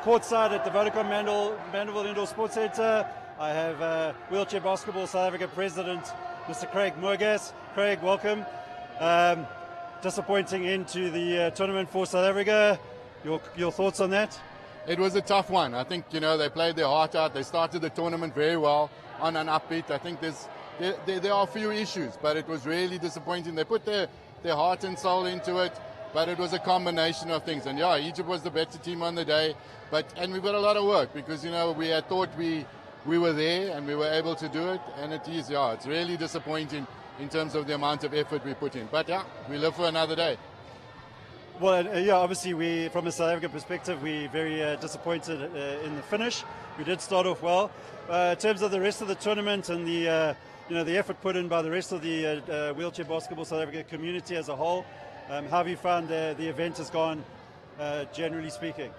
courtside at the Vodacom Mandeville Indoor Sports Centre. I have wheelchair basketball South Africa President, Mr. Craig Moorgas. Craig, welcome. Disappointing end to the tournament for South Africa. Your thoughts on that? It was a tough one. I think, they played their heart out. They started the tournament very well on an upbeat. I think there are a few issues, but it was really disappointing. They put their heart and soul into it, but it was a combination of things. And Egypt was the better team on the day, and we've got a lot of work because, we had thought we were there and we were able to do it, and it's really disappointing in terms of the amount of effort we put in. But we live for another day. Well, obviously from a South African perspective, we're very disappointed in the finish. We did start off well. In terms of the rest of the tournament and the effort put in by the rest of the wheelchair basketball South Africa community as a whole, how have you found the event has gone, generally speaking?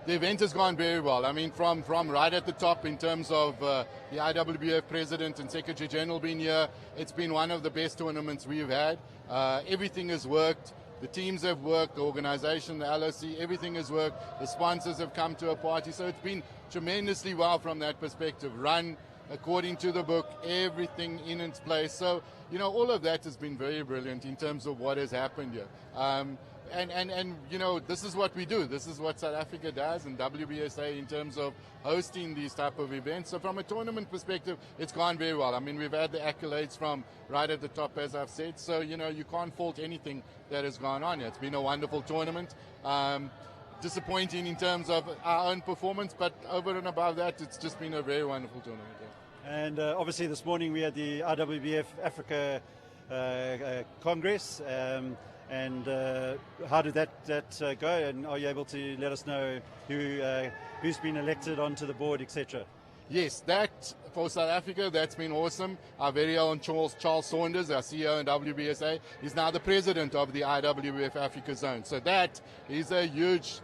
The event has gone very well. I mean, from right at the top in terms of the IWBF President and Secretary General being here, it's been one of the best tournaments we've had. Everything has worked. The teams have worked, the organization, the LOC, everything has worked. The sponsors have come to a party. So it's been tremendously well from that perspective. Run according to the book, everything in its place. So, all of that has been very brilliant in terms of what has happened here. And this is what we do. This is what South Africa does and WBSA in terms of hosting these type of events. So from a tournament perspective, it's gone very well. I mean, we've had the accolades from right at the top, as I've said. So, you can't fault anything that has gone on here. It's been a wonderful tournament. Disappointing in terms of our own performance, but over and above that, it's just been a very wonderful tournament. Yeah. And obviously this morning we had the IWBF Africa Congress. And how did that go? And are you able to let us know who's been elected onto the board, etc.? Yes, that for South Africa, that's been awesome. Our very own Charles Saunders, our CEO in WBSA, is now the president of the IWBF Africa Zone. So that is a huge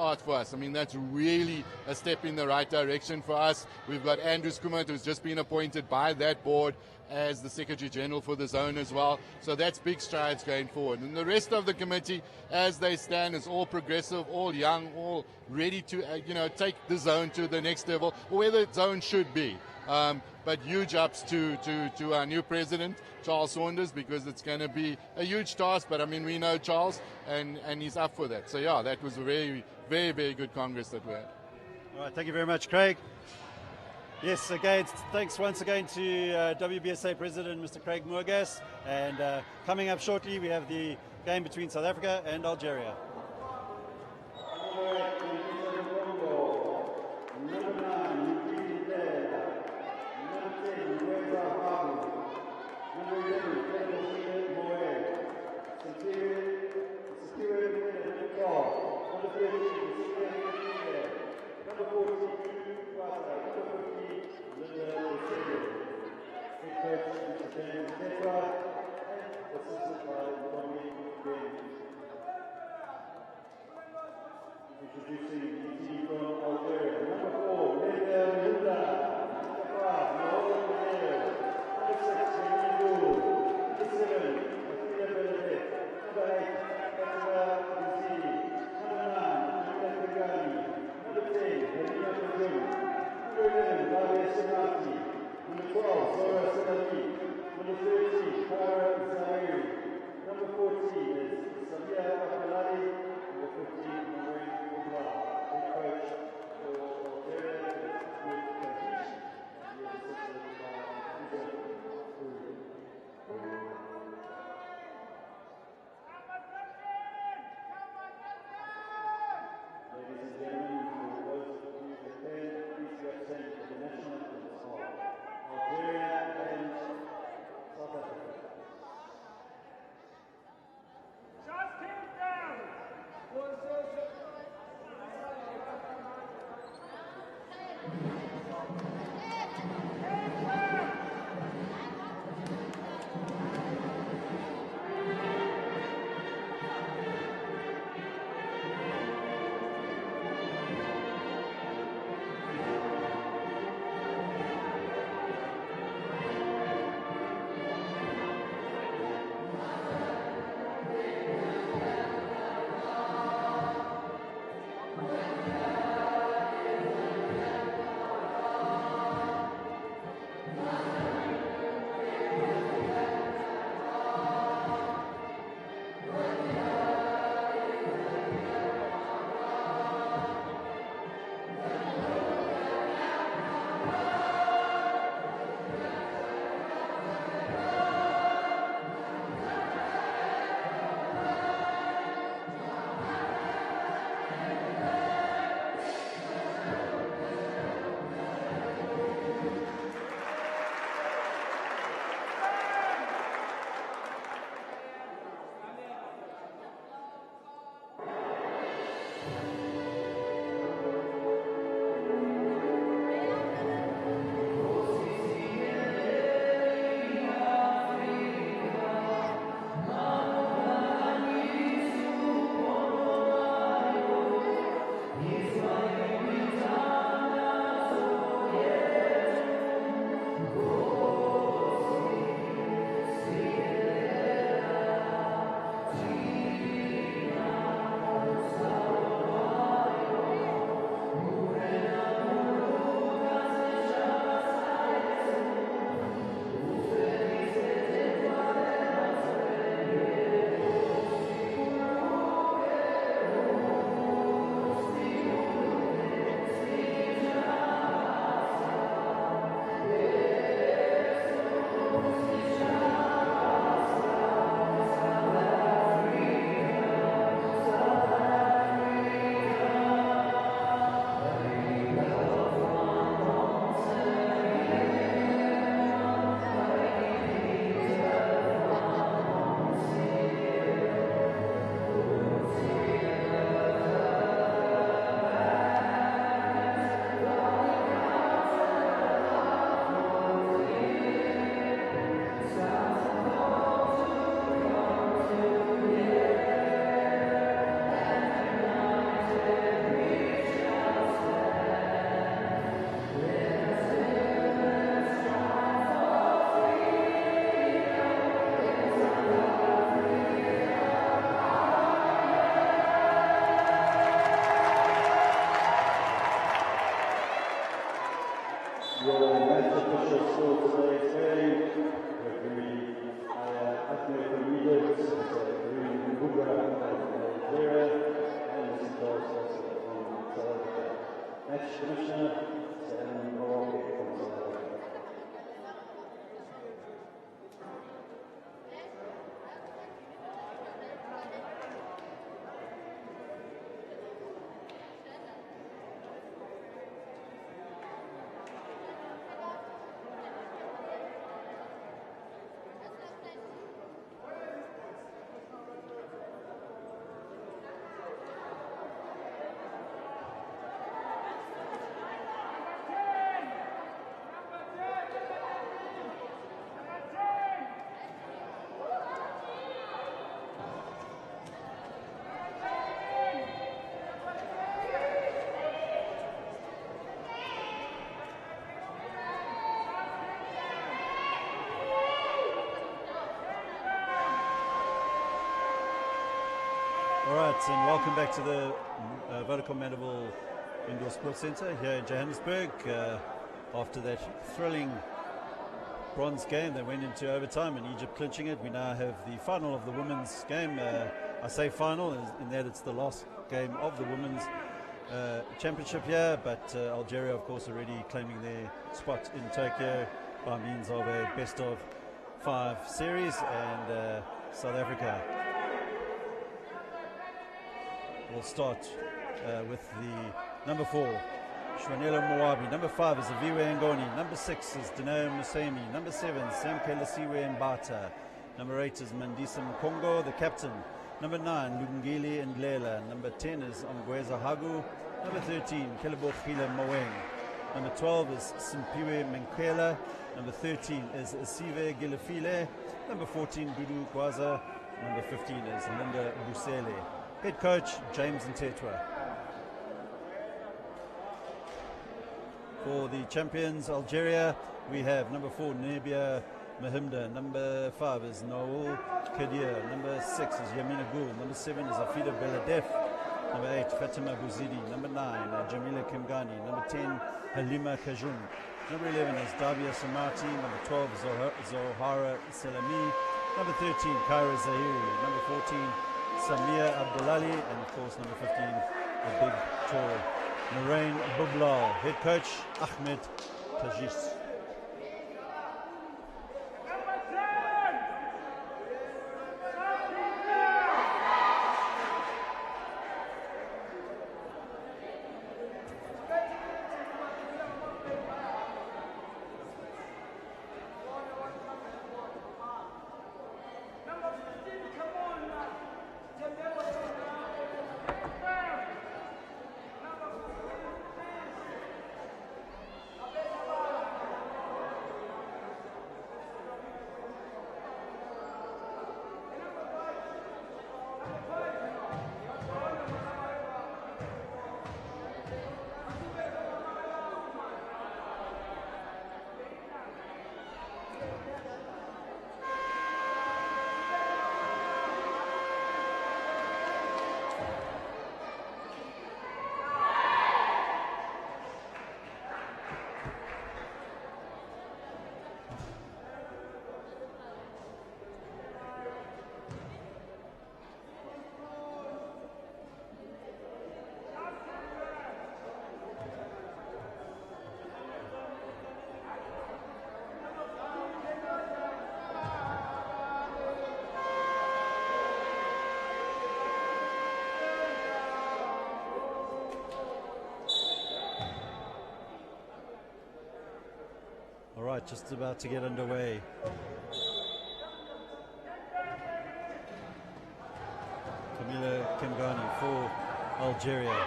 art for us. I mean, that's really a step in the right direction for us. We've got Andrew Skumert, who's just been appointed by that board as the Secretary General for the zone as well. So that's big strides going forward. And the rest of the committee, as they stand, is all progressive, all young, all ready to take the zone to the next level, or where the zone should be. But huge ups to our new president, Charles Saunders, because it's going to be a huge task. But I mean, we know Charles, and he's up for that. So that was a very, very, very good Congress that we had. All right, thank you very much, Craig. Yes, again, thanks once again to WBSA President Mr. Craig Moorgas. And coming up shortly, we have the game between South Africa and Algeria. Introducing the team from Algeria. Number 4, Mandeville. Number 5, Mandeville. Number 6, Mandeville. Number 7, Mandeville. Number 8, Fatima Brazili. Number 9, Mandeville. Number 10, Helena Kazum. Number 11, Dalia Senati. Number 12, Zora Sedali. Number 13, Kara Zahiri. Number 14 is Samia Akalali. Number 15, Maureen Kubla. Head coach for Algeria with Katish. All right, and welcome back to the Vodacom Mandeville Indoor Sports Centre here in Johannesburg. After that thrilling bronze game that went into overtime and Egypt clinching it, we now have the final of the women's game. I say final in that it's the last game of the women's championship here, but Algeria, of course, already claiming their spot in Tokyo by means of a best of 5 series, and South Africa will start with the number 4, Shwanela Moabi. Number 5 is Aviwe Ngoni. Number 6 is Danae Musemi. Number 7, Samke Lasiwe Mbata. Number 8 is Mandisa Mkongo, the captain. Number 9, Lungili Ndlela. Number 10 is Ongweza Hagu. Number 13, Kelebokhile Moeng. Number 12 is Simpiwe Menkela. Number 13 is Sive Gilafile. Number 14, Dudu Kwaza. Number 15 is Linda Busele. Head coach, James Ntetwa. For the champions, Algeria, we have number 4, Nebia Mahimda. Number 5 is Noel Kadir. Number 6 is Yamina Gul. Number 7 is Afida Beladef. Number 8, Fatima Bouzidi. Number 9, Jamila Kimgani. Number 10, Halima Kajun. Number 11 is Davia Samati. Number 12, Zohara Salami. Number 13, Kyra Zahiri. Number 14, Samia Abdullali. And of course, number 15, the big, tall Narain Bublal. Head coach, Ahmed Tajis. Just about to get underway. Camila Kimgani for Algeria.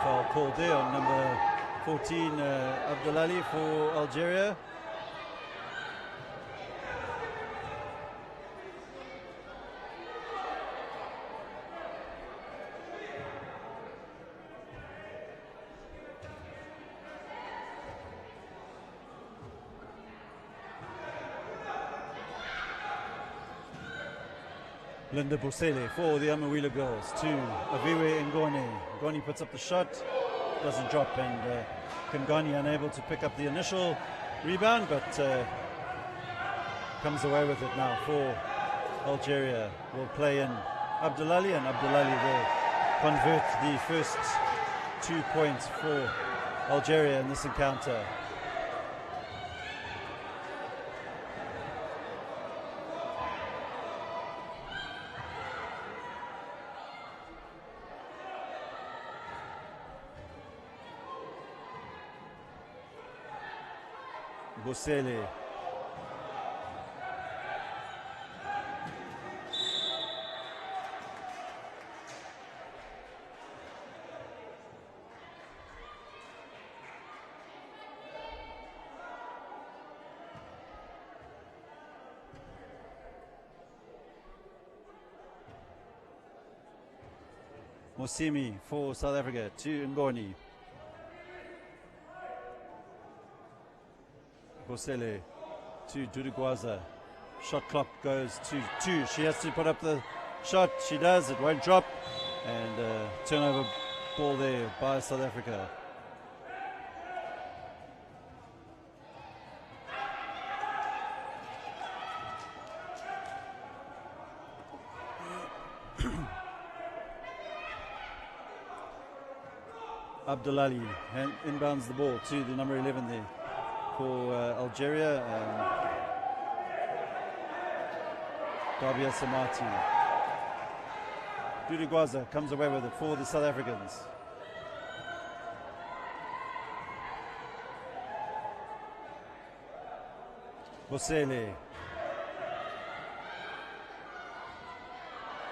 Foul called there on number 14, Abdullali for Algeria. Linda Busele for the Amawila girls to Aviwe Ngoni. Ngoni puts up the shot, doesn't drop, and Kimgani unable to pick up the initial rebound, but comes away with it now for Algeria. Will play in Abdullali, and Abdullali will convert the first 2 points for Algeria in this encounter. Busele. Mosimi for South Africa to Ngoni. Bosele to Dudugwaza. Shot clock goes to 2. She has to put up the shot. She does. It won't drop. And turnover ball there by South Africa. Abdullali inbounds the ball to the number 11 there for Algeria. Dabia Samati. Dudugwaza comes away with it for the South Africans. Bosele.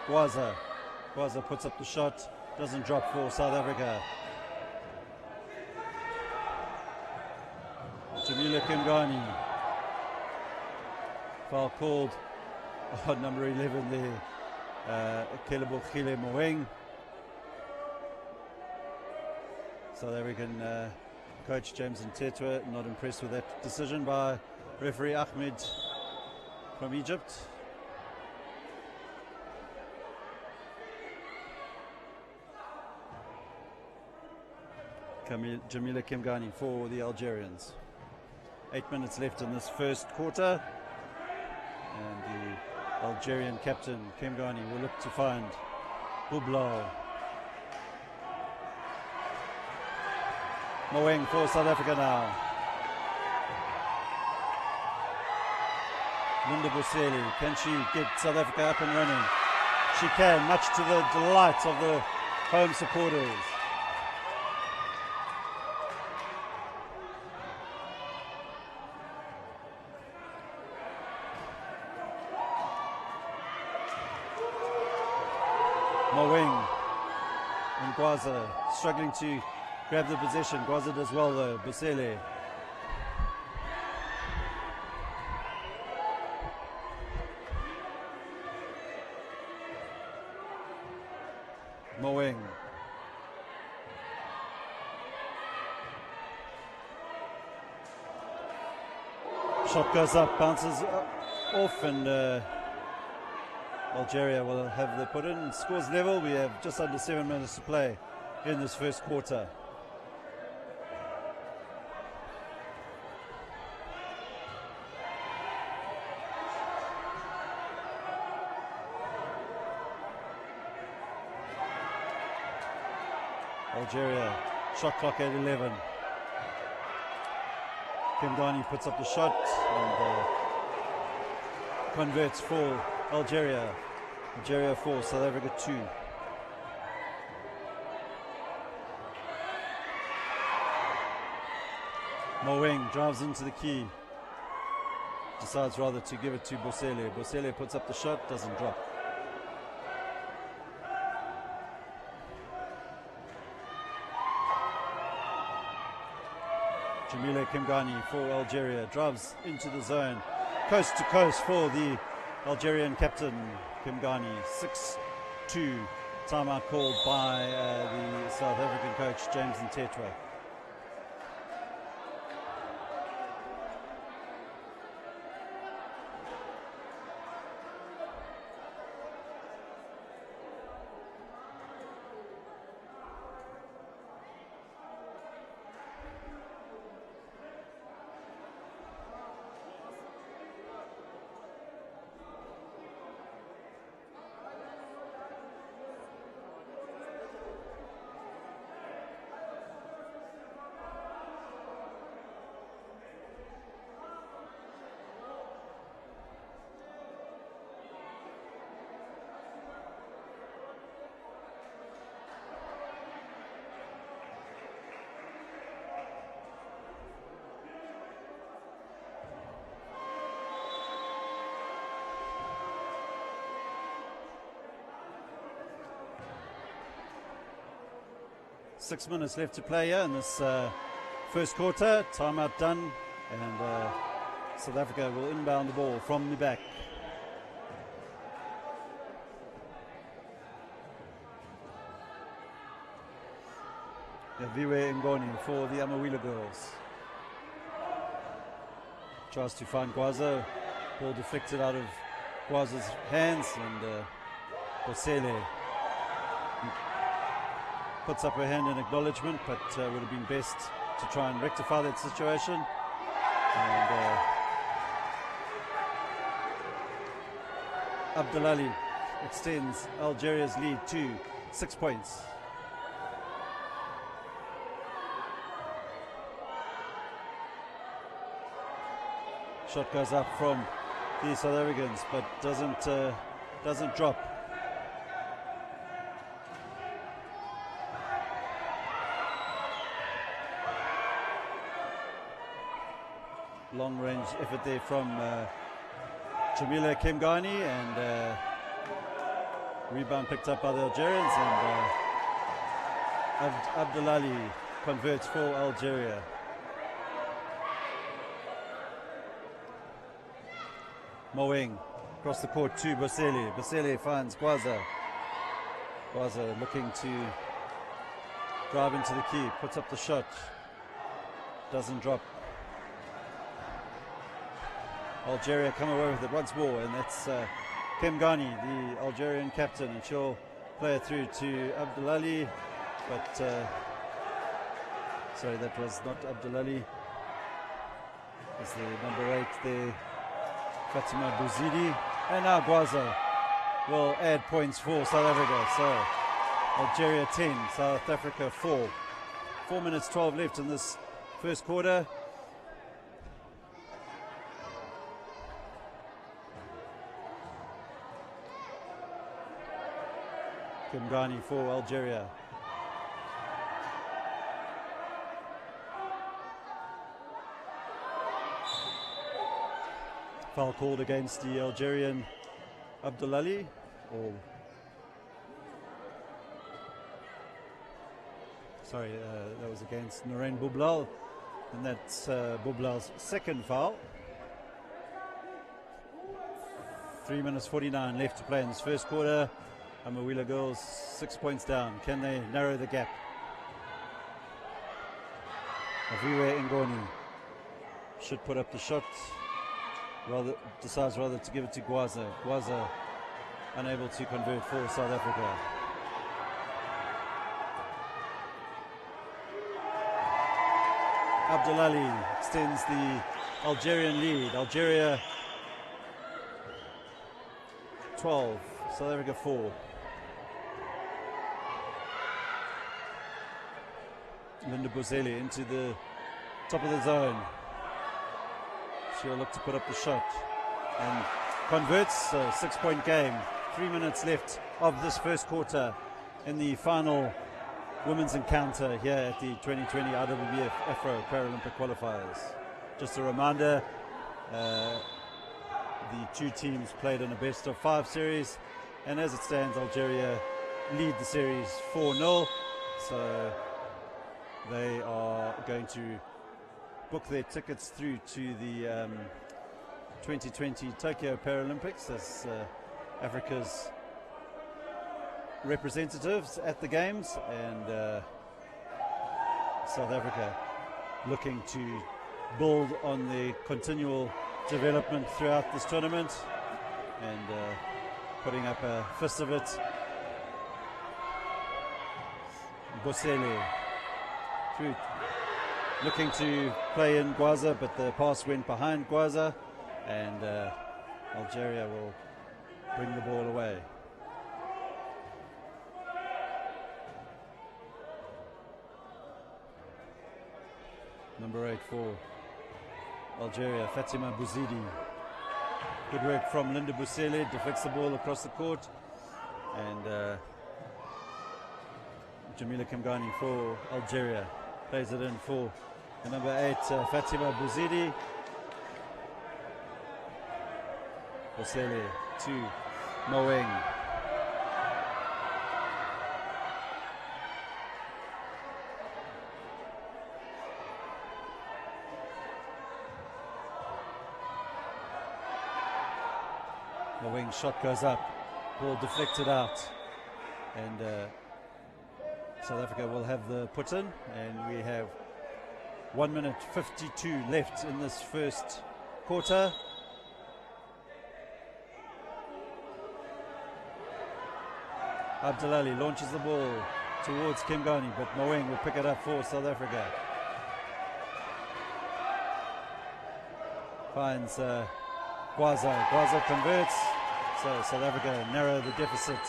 Gwaza puts up the shot. Doesn't drop for South Africa. Jamila Kimgani. Foul called on number 11 there. Kelebo Khile Moeng. South African coach James Ntetwa not impressed with that decision by referee Ahmed from Egypt. Jamila Kimgani for the Algerians. 8 minutes left in this first quarter, and the Algerian captain Kimgani will look to find Bublo. Moeng for South Africa now. Linda Bosele, can she get South Africa up and running? She can, much to the delight of the home supporters. Moeng and Gwaza struggling to grab the possession. Gwaza does well though. Bosele. Moeng. Shot goes up, bounces off, and Algeria will have the put in. Scores level. We have just under 7 minutes to play in this first quarter. Algeria, shot clock at 11. Kimgani puts up the shot and converts for Algeria. Algeria 4, South Africa 2. Moeng drives into the key. Decides rather to give it to Bosele. Bosele puts up the shot, doesn't drop. Jamila Kimgani for Algeria drives into the zone, coast to coast for the Algerian captain Kimgani. 6-2 timeout called by the South African coach James Ntetwa. Six minutes left to play here in this first quarter. Timeout done, and South Africa will inbound the ball from the back. Viwe Ngoni for the Amawila girls. Tries to find Gwaza. Ball deflected out of Gwaza's hands, and Bosele puts up her hand in acknowledgement, but would have been best to try and rectify that situation. And Abdelali extends Algeria's lead to 6 points. Shot goes up from the South Africans, but doesn't drop. Long range effort there from Jamila Kemgani, and rebound picked up by the Algerians, and Abdelali converts for Algeria. Moeng across the court to Bosele. Bosele finds Gwaza. Gwaza looking to drive into the key, puts up the shot, doesn't drop. Algeria come away with it once more, and that's Kemgani, the Algerian captain, and she'll play it through to Abdelali, but sorry, that was not Abdelali. It's the number 8 there, Fatima Bouzidi, and now Gwaza will add points for South Africa. So Algeria 10, South Africa 4. 4 minutes 12 left in this first quarter. Kemgani for Algeria. Foul called against the Algerian Abdelali, or sorry, that was against Nourain Boublal, and that's Boublal's second foul. 3 minutes 49 left to play in this first quarter. Amawila girls 6 points down. Can they narrow the gap? Viwe Ngoni should put up the shot. Decides rather to give it to Gwaza. Gwaza unable to convert for South Africa. Abdelali extends the Algerian lead. Algeria 12, South Africa 4. Linda Bosele into the top of the zone. She'll look to put up the shot and converts. A 6-point game. 3 minutes left of this first quarter in the final women's encounter here at the 2020 IWBF Afro Paralympic Qualifiers. Just a reminder, the two teams played in a best-of-5 series, and as it stands, Algeria lead the series 4-0. So they are going to book their tickets through to the 2020 Tokyo Paralympics as Africa's representatives at the games, and South Africa looking to build on the continual development throughout this tournament and putting up a fist of it. Bosele through, looking to play in Gwaza, but the pass went behind Gwaza, and Algeria will bring the ball away. Number 8 for Algeria, Fatima Bouzidi. Good work from Linda Bosele, deflects the ball across the court, and Jamila Kemgani for Algeria plays it in for the number 8, Fatima Bouzidi. Bosele to Moeng. Moeng shot goes up, ball deflected out, and South Africa will have the put in, and we have 1 minute 52 left in this first quarter. Abdulali launches the ball towards Kimgani, but Moeng will pick it up for South Africa. Finds Gwaza. Gwaza converts, so South Africa narrow the deficit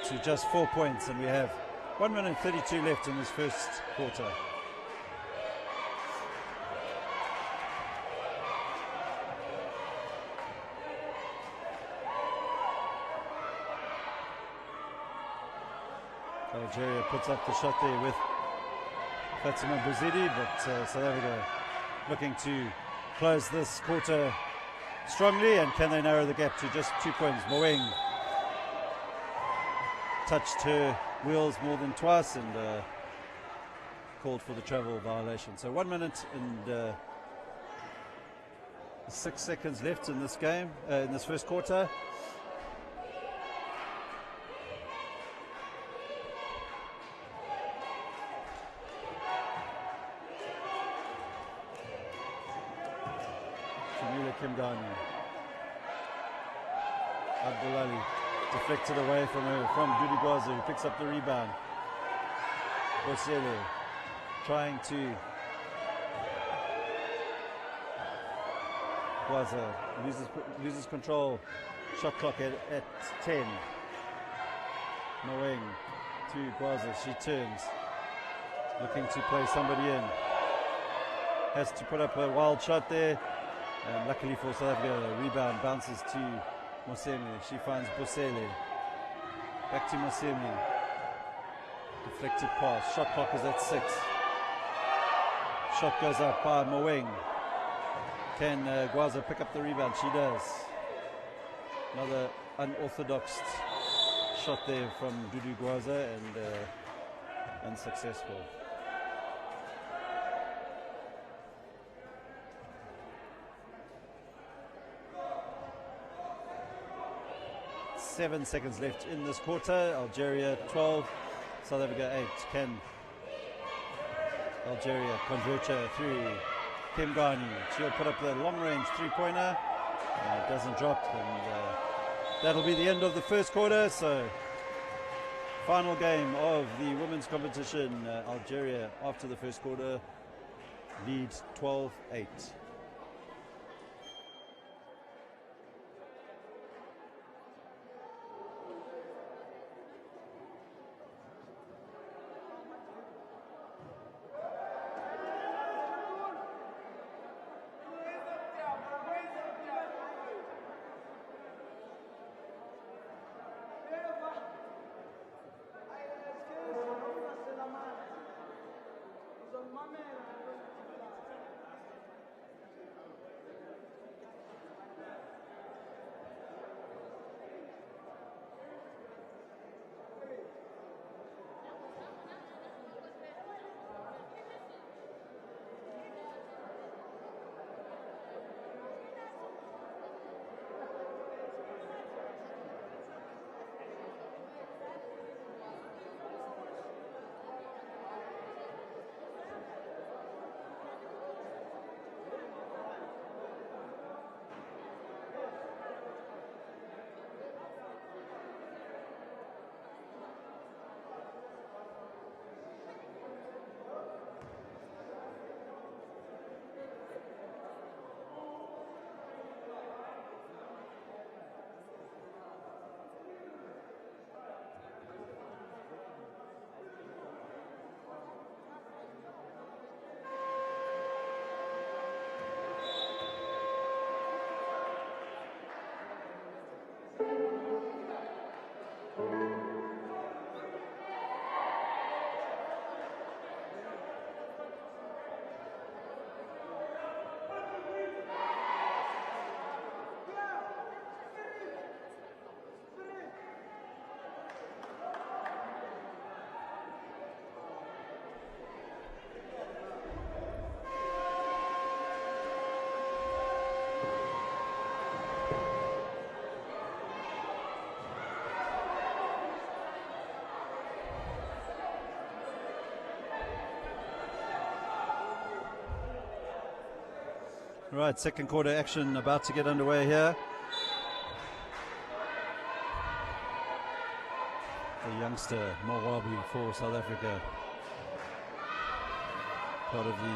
to just 4 points, and we have 1 minute 32 left in this first quarter. Algeria puts up the shot there with Fatima Bouzidi, but South Africa looking to close this quarter strongly, and can they narrow the gap to just 2 points? Moeng touched her wheels more than twice and called for the travel violation. So 1 minute and 6 seconds left in this game, in this first quarter. Kimgani. Abdulali deflected away from her, from Dudu Gwaza, who picks up the rebound. Bosele trying to. Gwaza loses control. Shot clock at 10. Moeng to Gwaza. She turns, looking to play somebody in. Has to put up a wild shot there. And luckily for South Africa, the rebound bounces to Mosemi. She finds Bosele. Back to Mosemi. Deflected pass. Shot clock is at 6. Shot goes up by Moeng. Can Gwaza pick up the rebound? She does. Another unorthodox shot there from Dudu Gwaza, and unsuccessful. 7 seconds left in this quarter. Algeria 12, South Africa 8. Can Algeria convert her through Kimgani? She'll put up the long-range three-pointer, and it doesn't drop, and that'll be the end of the first quarter. So, final game of the women's competition. Algeria, after the first quarter, leads 12-8. Right, second quarter action about to get underway here. The youngster Mowabi for South Africa, part of the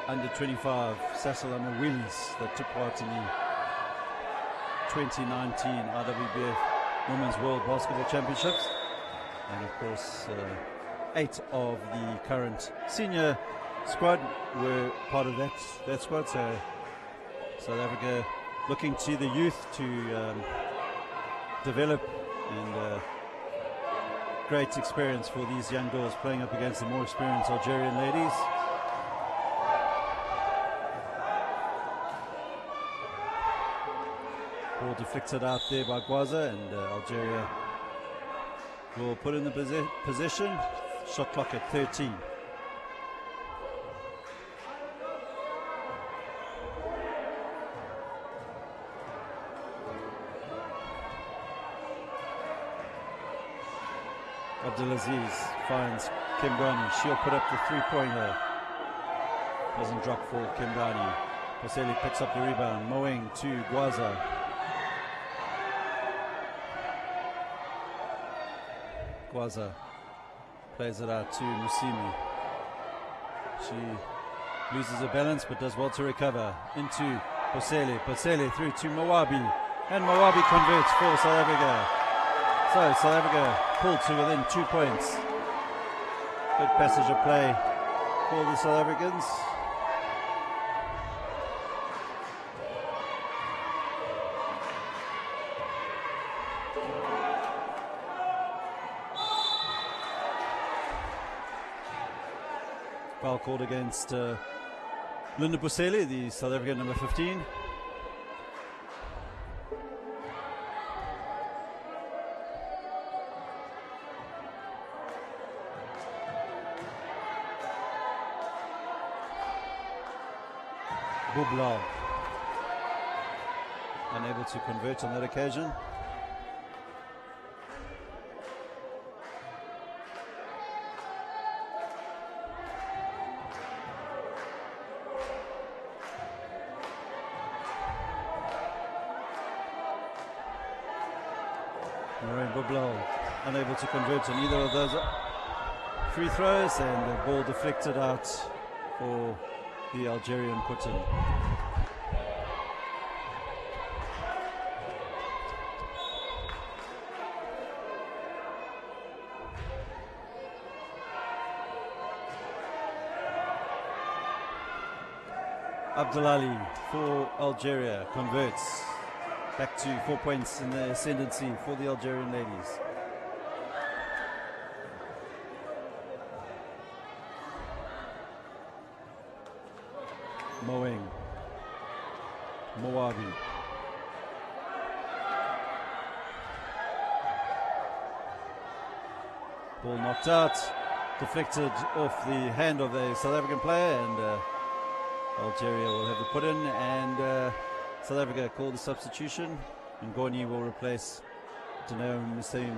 under 25 Sasol Willies that took part in the 2019 IWBF Women's World Basketball Championships, and of course 8 of the current senior squad were part of that squad. So South Africa looking to the youth to develop, and great experience for these young girls playing up against the more experienced Algerian ladies. Ball deflected out there by Gwaza, and Algeria will put in the possession. Shot clock at 13. Abdulaziz finds Kimgani. She'll put up the three-pointer. Doesn't drop for Kimgani. Poseli picks up the rebound. Mowing to Gwaza. Gwaza plays it out to Musimi. She loses her balance but does well to recover. Into Poseli. Poseli through to Mowabi. And Mowabi converts for South Africa. So South Africa pulled to within 2 points. Good passage of play for the South Africans. Foul called against Linda Poseli, the South African number 15. Bublau unable to convert on that occasion. Bublau unable to convert on either of those free throws, and the ball deflected out for the Algerian put-in. Abdelali for Algeria converts. Back to 4 points in the ascendancy for the Algerian ladies. Mowing. Mowabi. Ball knocked out, deflected off the hand of the South African player, and Algeria will have the put in, and South Africa called the substitution, and Ngoni will replace Danao Musemi.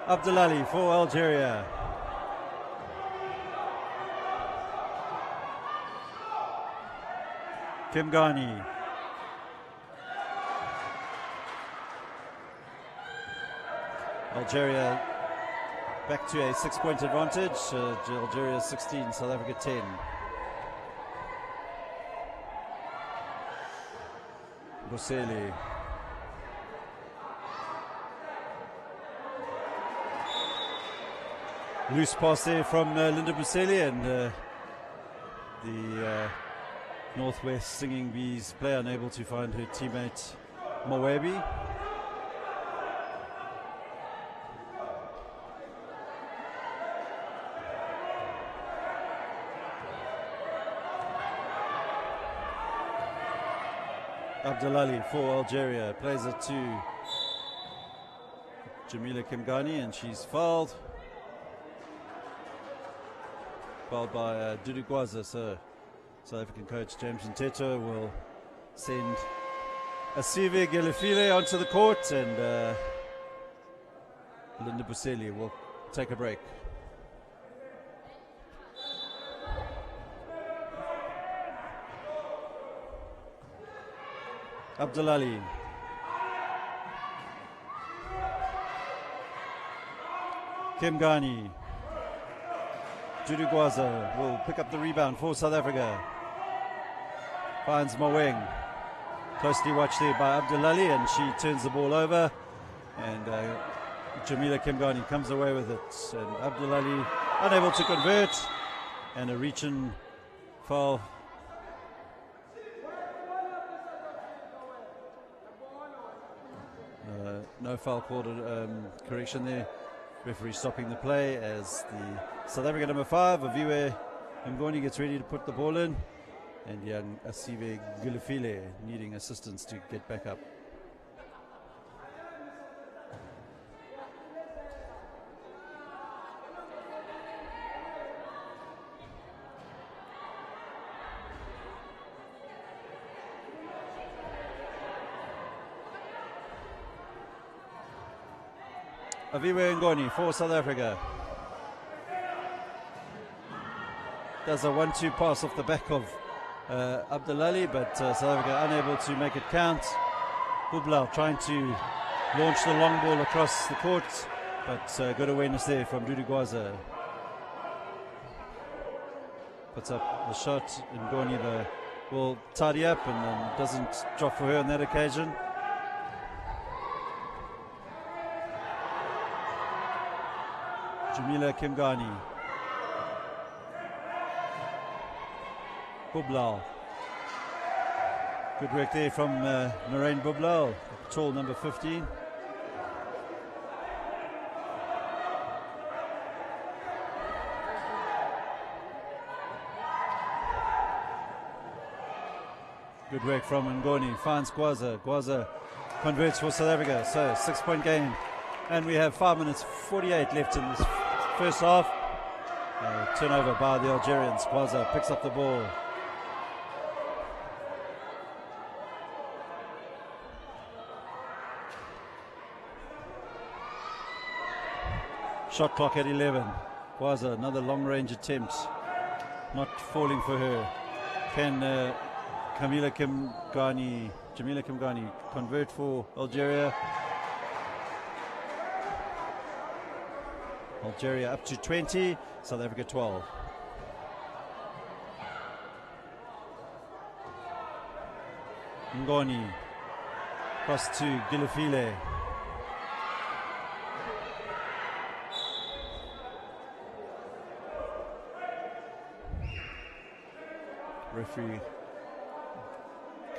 Abdelali for Algeria. Kimgani. Algeria back to a 6-point advantage. Algeria 16, South Africa 10. Boseli. Loose pass there from Linda Boseli, and the Northwest Singing Bees player unable to find her teammate Mowabi. Abdelali for Algeria plays it to Jamila Kimgani, and she's fouled. fouled by Dudu Gwaza. So South African coach James Nteto will send Asive Gelefile onto the court, and Linda Buseli will take a break. Abdulali. Kim Ghani. Dudu Gwaza will pick up the rebound for South Africa. Finds Maweng. Closely watched there by Abdulali, and she turns the ball over. And Jamila Kimgani comes away with it. And Abdulali unable to convert. And a reach-in foul. No foul called, correction there. Referee stopping the play as the South African number 5, Aviwe Mngoni, gets ready to put the ball in. And young Asive Gulafile needing assistance to get back up. Aviwe Ngoni for South Africa. Does a 1-2 pass off the back of Abdulali, but South Africa unable to make it count. Bublau trying to launch the long ball across the court, but good awareness there from Dudu Gwaza. Puts up the shot, and Ngoni will tidy up and then doesn't drop for her on that occasion. Jamila Kimgani. Bublau. Good work there from Narain Bublau, tall number 15. Good work from Ngoni. Finds Gwaza. Gwaza converts for South Africa. So 6-point game. And we have 5 minutes 48 left in this first half. Turnover by the Algerians. Gwaza picks up the ball. Shot clock at 11. Gwaza, another long range attempt. Not falling for her. Can Jamila Kimgani convert for Algeria? Algeria up to 20, South Africa 12. Ngoni cross to Gilafile. Referee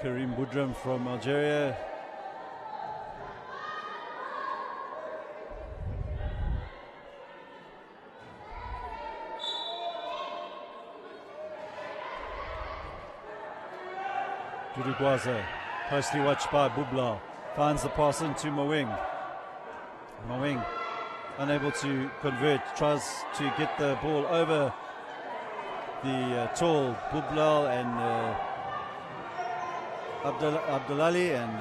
Karim Boudram from Algeria. Dudu Gwaza, closely watched by Bublau, finds the pass into Maweng. Maweng unable to convert, tries to get the ball over the tall Bublau and Abdulali, and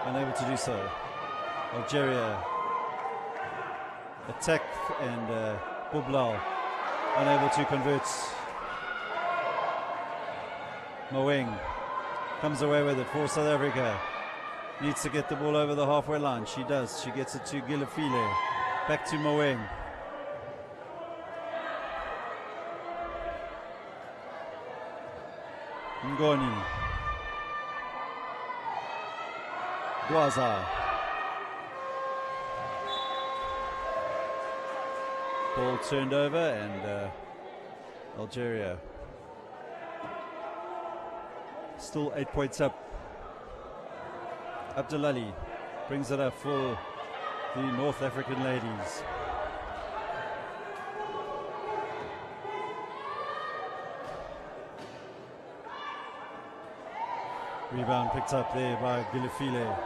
unable to do so. Algeria attack, and Bublau unable to convert. Maweng comes away with it for South Africa. Needs to get the ball over the halfway line. She does. She gets it to Gilafile. Back to Maweng. Ngoni. Gwaza. Ball turned over, and Algeria still 8 points up. Abdulali brings it up for the North African ladies. Rebound picked up there by Gilafile.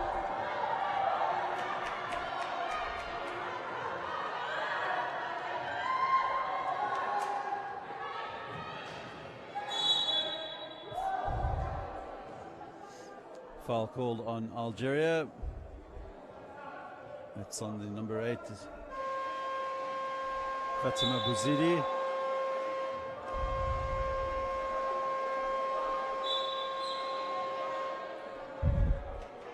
Foul called on Algeria. That's on the number 8, Fatima Bouzidi.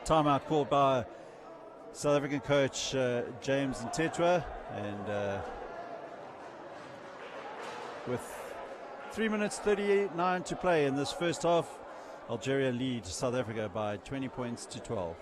Timeout called by South African coach James Ntetwa, and with 3 minutes 39 to play in this first half, Algeria lead South Africa by 20 points to 12.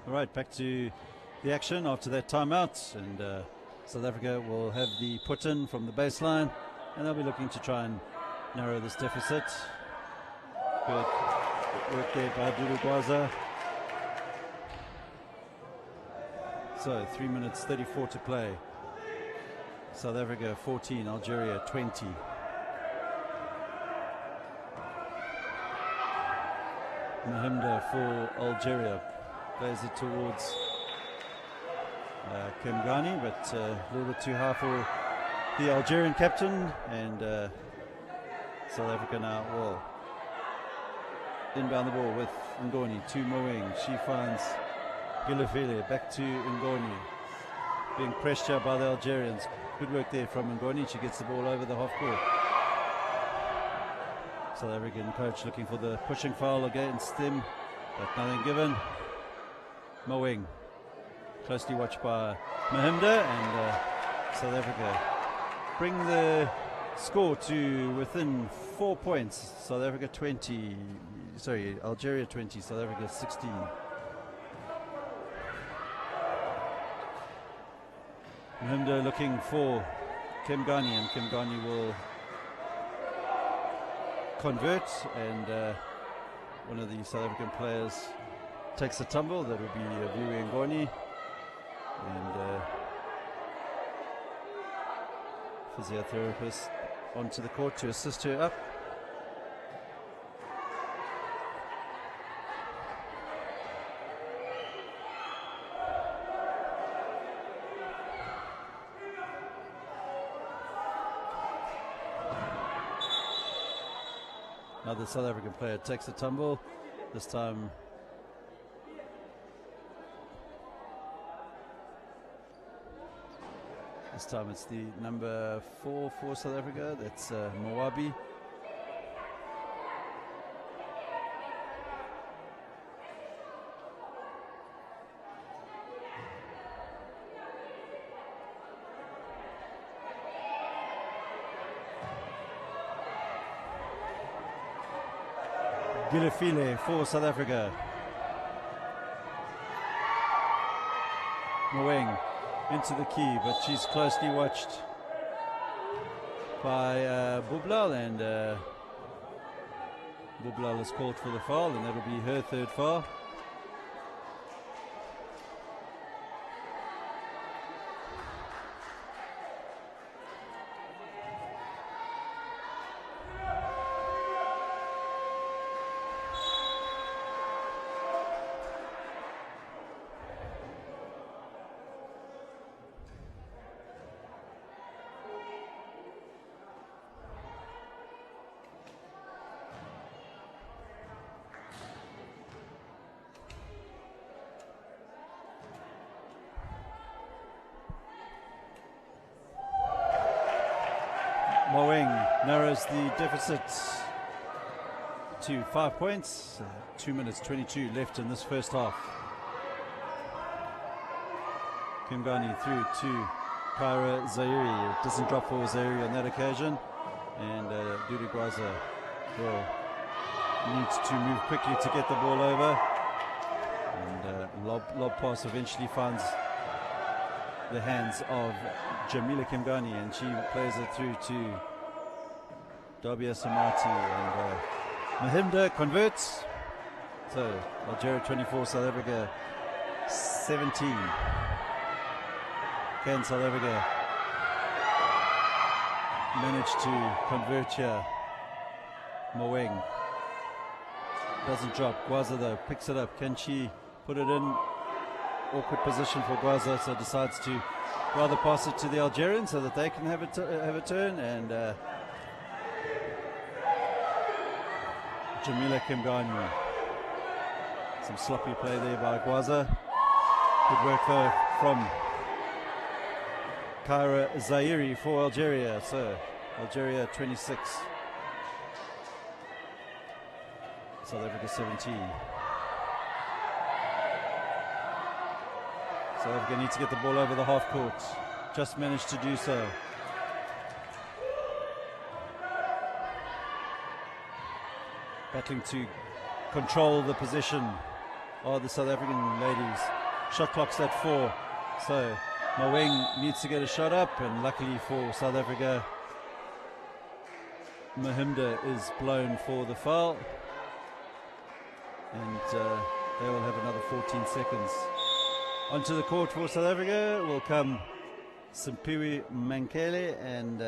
All right, back to the action after that timeout, and South Africa will have the put-in from the baseline, and they'll be looking to try and narrow this deficit. Good work there by Dudu Gwaza. So 3 minutes 34 to play. South Africa 14, Algeria 20. Mahimda for Algeria. Plays it towards Kemgani, but a little bit too high for the Algerian captain, and South Africa now will inbound the ball with Ngoni to Moeng. She finds Gilifele, back to Ngoni, being pressured by the Algerians. Good work there from Ngoni. She gets the ball over the half court. South African coach looking for the pushing foul against them, but nothing given. Moeng, closely watched by Mahimda, and South Africa bring the score to within 4 points. South Africa 20, sorry, Algeria 20, South Africa 16. Mahimda looking for Kemgani, and Kemgani will convert, and one of the South African players takes a tumble. That would be Viwe Ngoni, and physiotherapist onto the court to assist her up. Now the South African player takes a tumble. This time it's the number 4 for South Africa. That's Moabi. Gilifele for South Africa. Moeng into the key, but she's closely watched by Bublal, and Bublal is called for the foul, and that'll be her third foul. Moeng narrows the deficit to 5 points. 2 minutes 22 left in this first half. Kemgani through to Kyra Zairi. It doesn't drop for Zairi on that occasion, and Dudu Gwaza will need to move quickly to get the ball over, and lob pass eventually finds the hands of Jamila Kimgani, and she plays it through to WBSA, and Mahimda converts. So Algeria 24, South Africa 17. Can South Africa manage to convert here? Moeng doesn't drop. Gwaza though picks it up. Can she put it in? Awkward position for Gwaza, so decides to rather pass it to the Algerians so that they can have a turn. And Jamila Kimgani. Some sloppy play there by Gwaza. Good work though from Kyra Zairi for Algeria. So Algeria 26, South Africa 17. South Africa need to get the ball over the half court. Just managed to do so. Battling to control the possession are the South African ladies. Shot clock's at 4. So Moeng needs to get a shot up, and luckily for South Africa, Mahimda is blown for the foul, and they will have another 14 seconds. Onto the court for South Africa will come Simpiwe Mankele and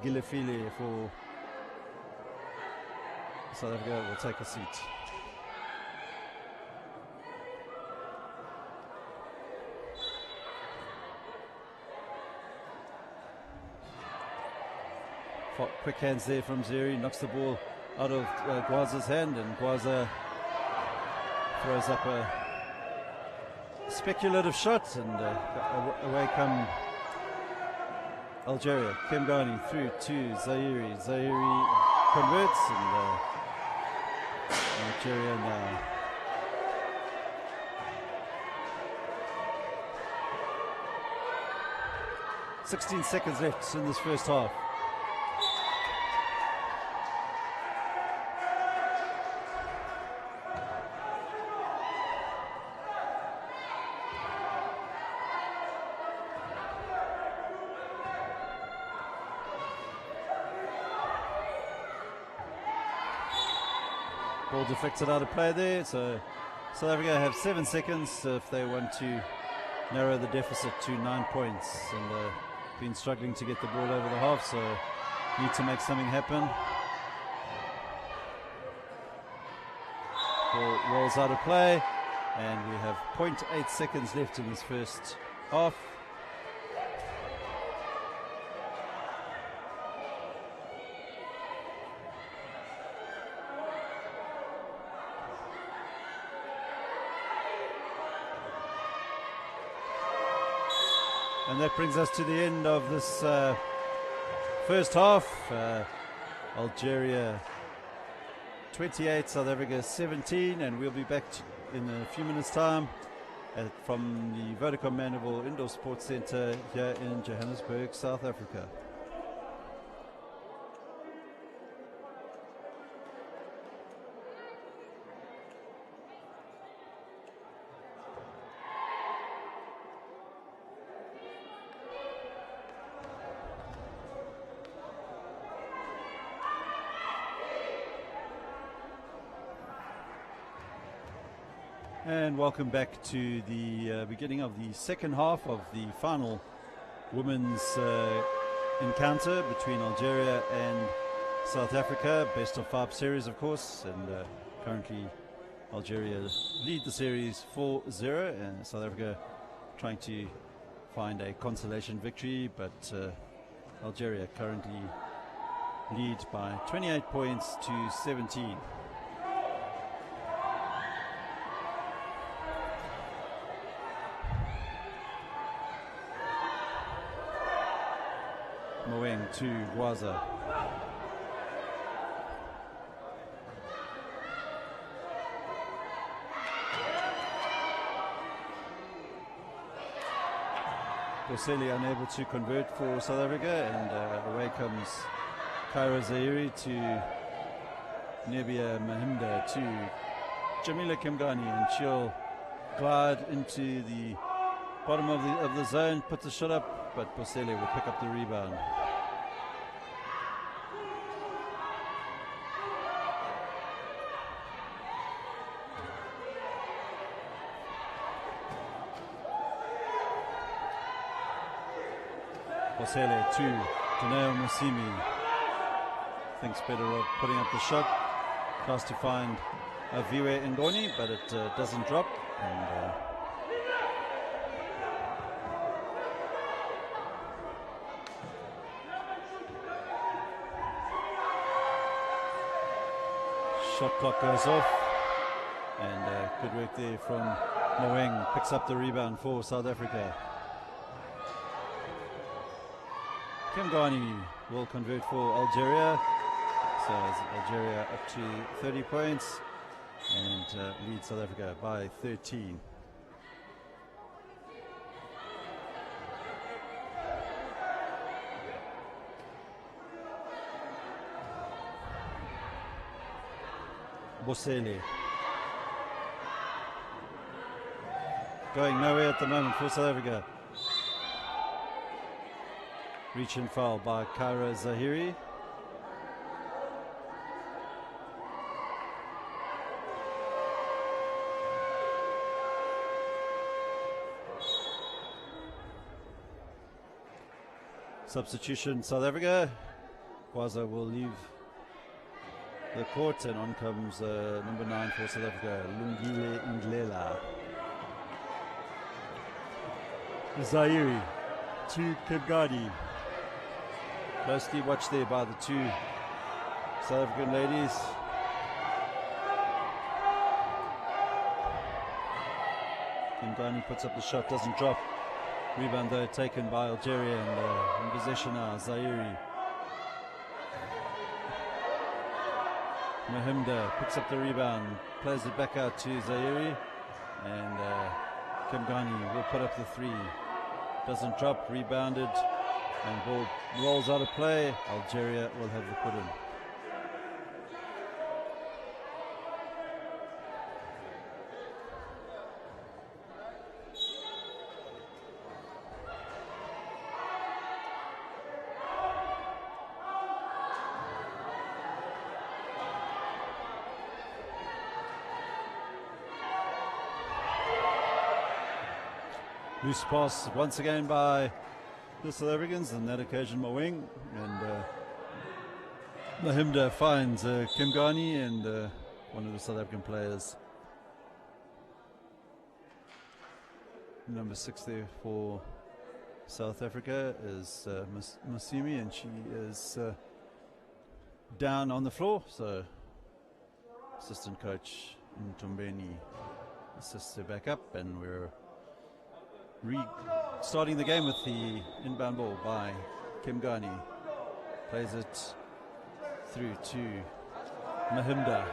Gilafile for South Africa will take a seat. Quick hands there from Zeri, knocks the ball out of Gwaza's hand, and Gwaza throws up a speculative shot, and away come Algeria. Kimgani through to Zairi. Zairi converts, and Algeria now. "16 seconds left in this first half. Ball deflected out of play there, so South Africa have 7 seconds if they want to narrow the deficit to 9 points, and been struggling to get the ball over the half, so need to make something happen. Ball rolls out of play, and we have 0.8 seconds left in this first half. And that brings us to the end of this first half. Algeria 28, South Africa 17, and we'll be back in a few minutes' time from the Vodacom Mandeville Indoor Sports Centre here in Johannesburg, South Africa. And welcome back to the beginning of the second half of the final women's encounter between Algeria and South Africa. Best of 5 series, of course, and currently Algeria lead the series 4-0, and South Africa trying to find a consolation victory, but Algeria currently lead by 28 points to 17. Moeng to Gwaza. Boseli unable to convert for South Africa, and away comes Kyra Zahiri to Nebia Mahimda to Jamila Kimgani, and she'll glide into the bottom of the zone, put the shot up, but Boseli will pick up the rebound. Bosele to Daneo Musimi. Thinks better of putting up the shot. Tries to find Viwe Ngoni, but it doesn't drop. And shot clock goes off. And good work there from Moeng. Picks up the rebound for South Africa. Kimgani will convert for Algeria. So Algeria up to 30 points and lead South Africa by 13. Bosele. Going nowhere at the moment for South Africa. Reach and foul by Kyra Zahiri. Substitution South Africa. Kwaza will leave the court, and on comes number 9 for South Africa, Lungile Ndlela. Zahiri to Kagadi. Closely watched there by the two South African ladies. Kimgani puts up the shot, doesn't drop. Rebound though taken by Algeria, and in possession now, Zahiri. Mahimda picks up the rebound, plays it back out to Zahiri, and Kimgani will put up the three. Doesn't drop, rebounded, and ball rolls out of play. Algeria will have the put in. Loose pass once again by the South Africans, on that occasion Moeng, and Mahimda finds Kimgani and one of the South African players, number 6 there for South Africa, is Musimi, and she is down on the floor, so assistant coach Ntombeni assists her back up, and we're starting the game with the inbound ball by Kimgani. Plays it through to Mahimda.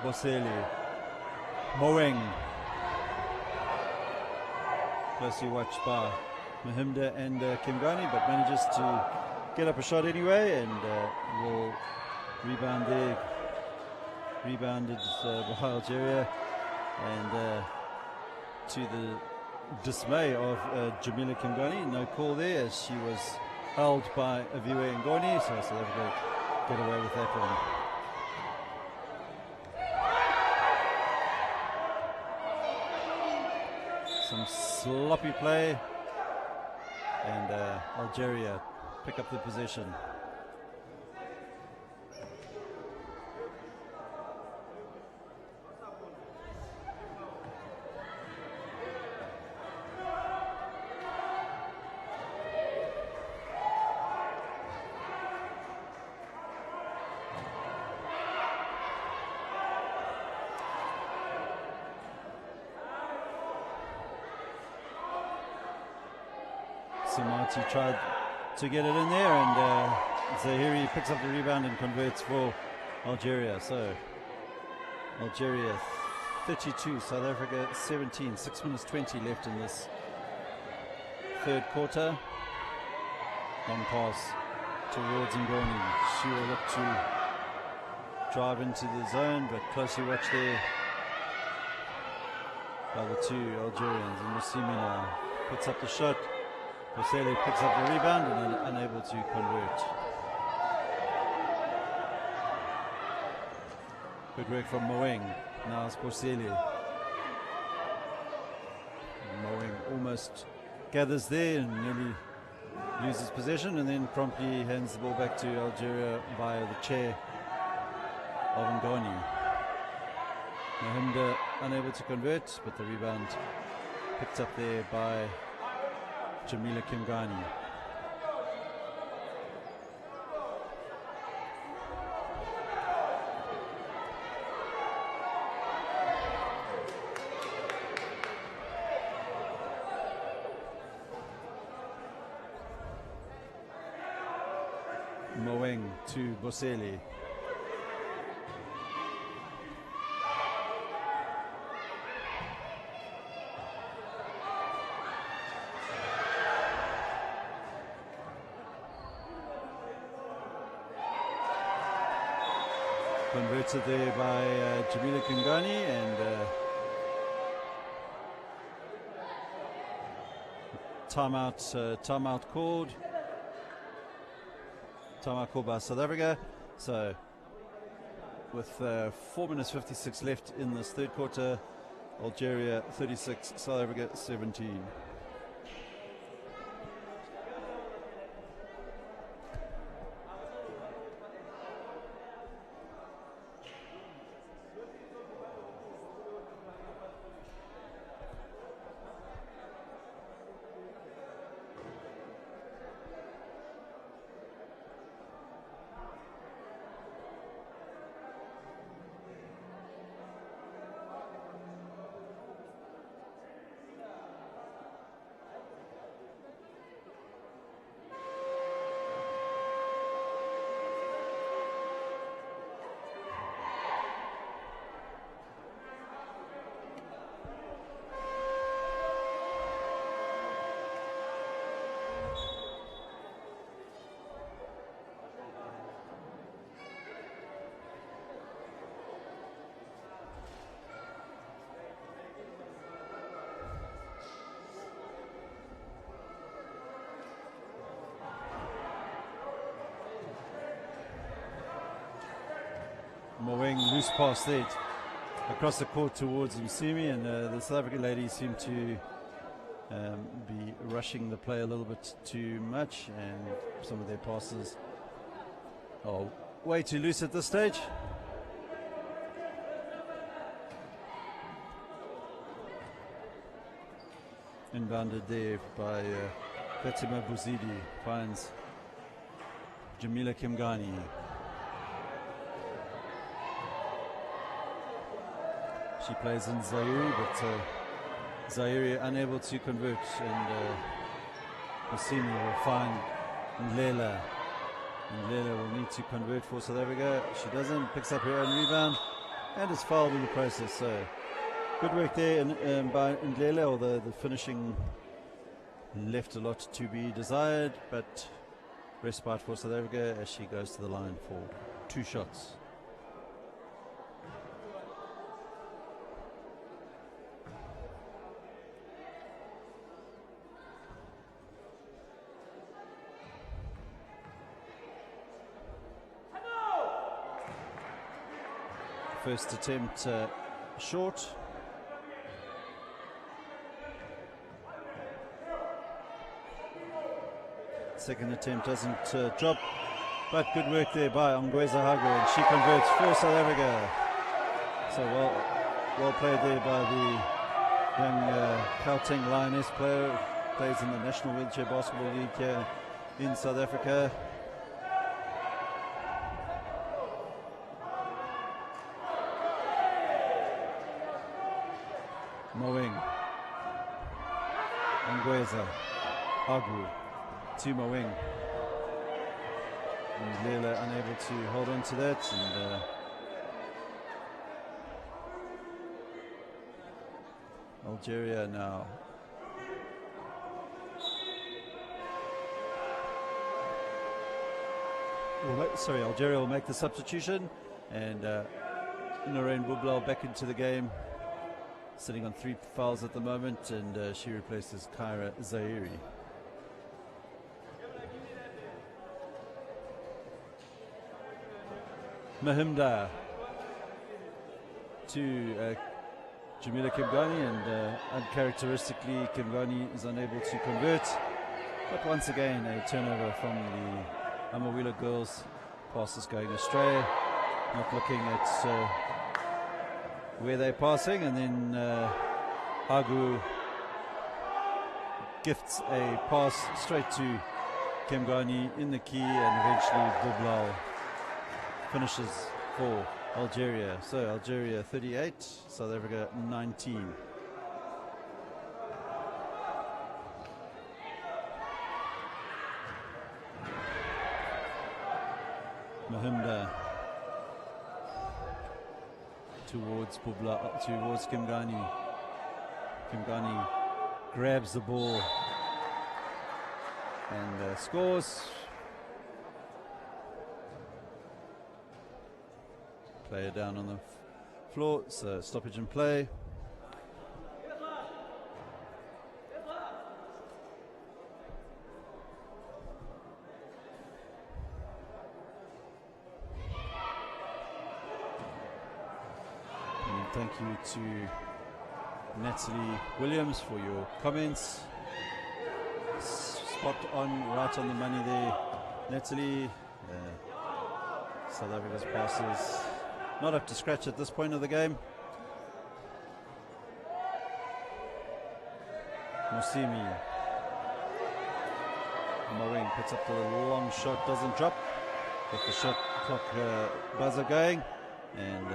Boseli. Moeng. Closely watched by Mahimda and Kimgani, but manages to get up a shot anyway, and will rebound there. Rebounded by Algeria, and to the dismay of Jamila Kimgani, no call there as she was held by Viwe Ngoni, so South Africa get away with that one. Some sloppy play, and Algeria pick up the possession. Simati tried to get it in there, and Zahiri picks up the rebound and converts for Algeria. So Algeria 32, South Africa 17. 6 minutes 20 left in this third quarter. Long pass towards Ngoni. She will look to drive into the zone, but closely watched there by the two Algerians. And Musimi now puts up the shot. Bosele picks up the rebound and unable to convert. Good work from Moeng. Now it's Bosele. Moeng almost gathers there and nearly loses possession, and then promptly hands the ball back to Algeria via the chair of Ngoni. Mahimda unable to convert, but the rebound picked up there by Jamila Kimgani. Moeng to Bosele. Converted there by Jamila Kimgani, and timeout called. Timeout called by South Africa. So with 4 minutes 56 left in this third quarter, Algeria 36, South Africa 17. Moeng loose pass there across the court towards Msimi, and the South African ladies seem to be rushing the play a little bit too much, and some of their passes are way too loose at this stage. Inbounded there by Fatima Bouzidi, finds Jamila Kimgani. She plays in Zaire, but Zaire unable to convert, and Mosimi will find Ndlela. Ndlela will need to convert for South Africa. She doesn't, picks up her own rebound, and is fouled in the process. So good work there by Ndlela, although the finishing left a lot to be desired, but respite for South Africa as she goes to the line for 2 shots. First attempt short. Second attempt doesn't drop, but good work there by Ongweza Hago, and she converts for South Africa. So well played there by the young Gauteng Lioness player, plays in the National Wheelchair Basketball League here in South Africa. Moeng, Ongweza Hago to Moeng, and Leila unable to hold on to that, and Algeria now. Algeria will make the substitution, and Noreen Bublal back into the game, sitting on 3 fouls at the moment, and she replaces Kyra Zairi. Mahimda to Jamila Kimgani, and uncharacteristically Kimgani is unable to convert, but once again a turnover from the Amawila girls. Pass is going astray, not looking at where they're passing, and then Hagu gifts a pass straight to Kimgani in the key, and eventually Bublal finishes for Algeria. So Algeria 38, South Africa 19. Mahimda towards Kimgani. Kimgani grabs the ball and scores. Player down on the floor, so stoppage in play. Thank you to Natalie Williams for your comments. Spot on, right on the money there, Natalie. South Africa's passes not up to scratch at this point of the game. Mosimi. Moring puts up the long shot, doesn't drop. Got the shot clock buzzer going, and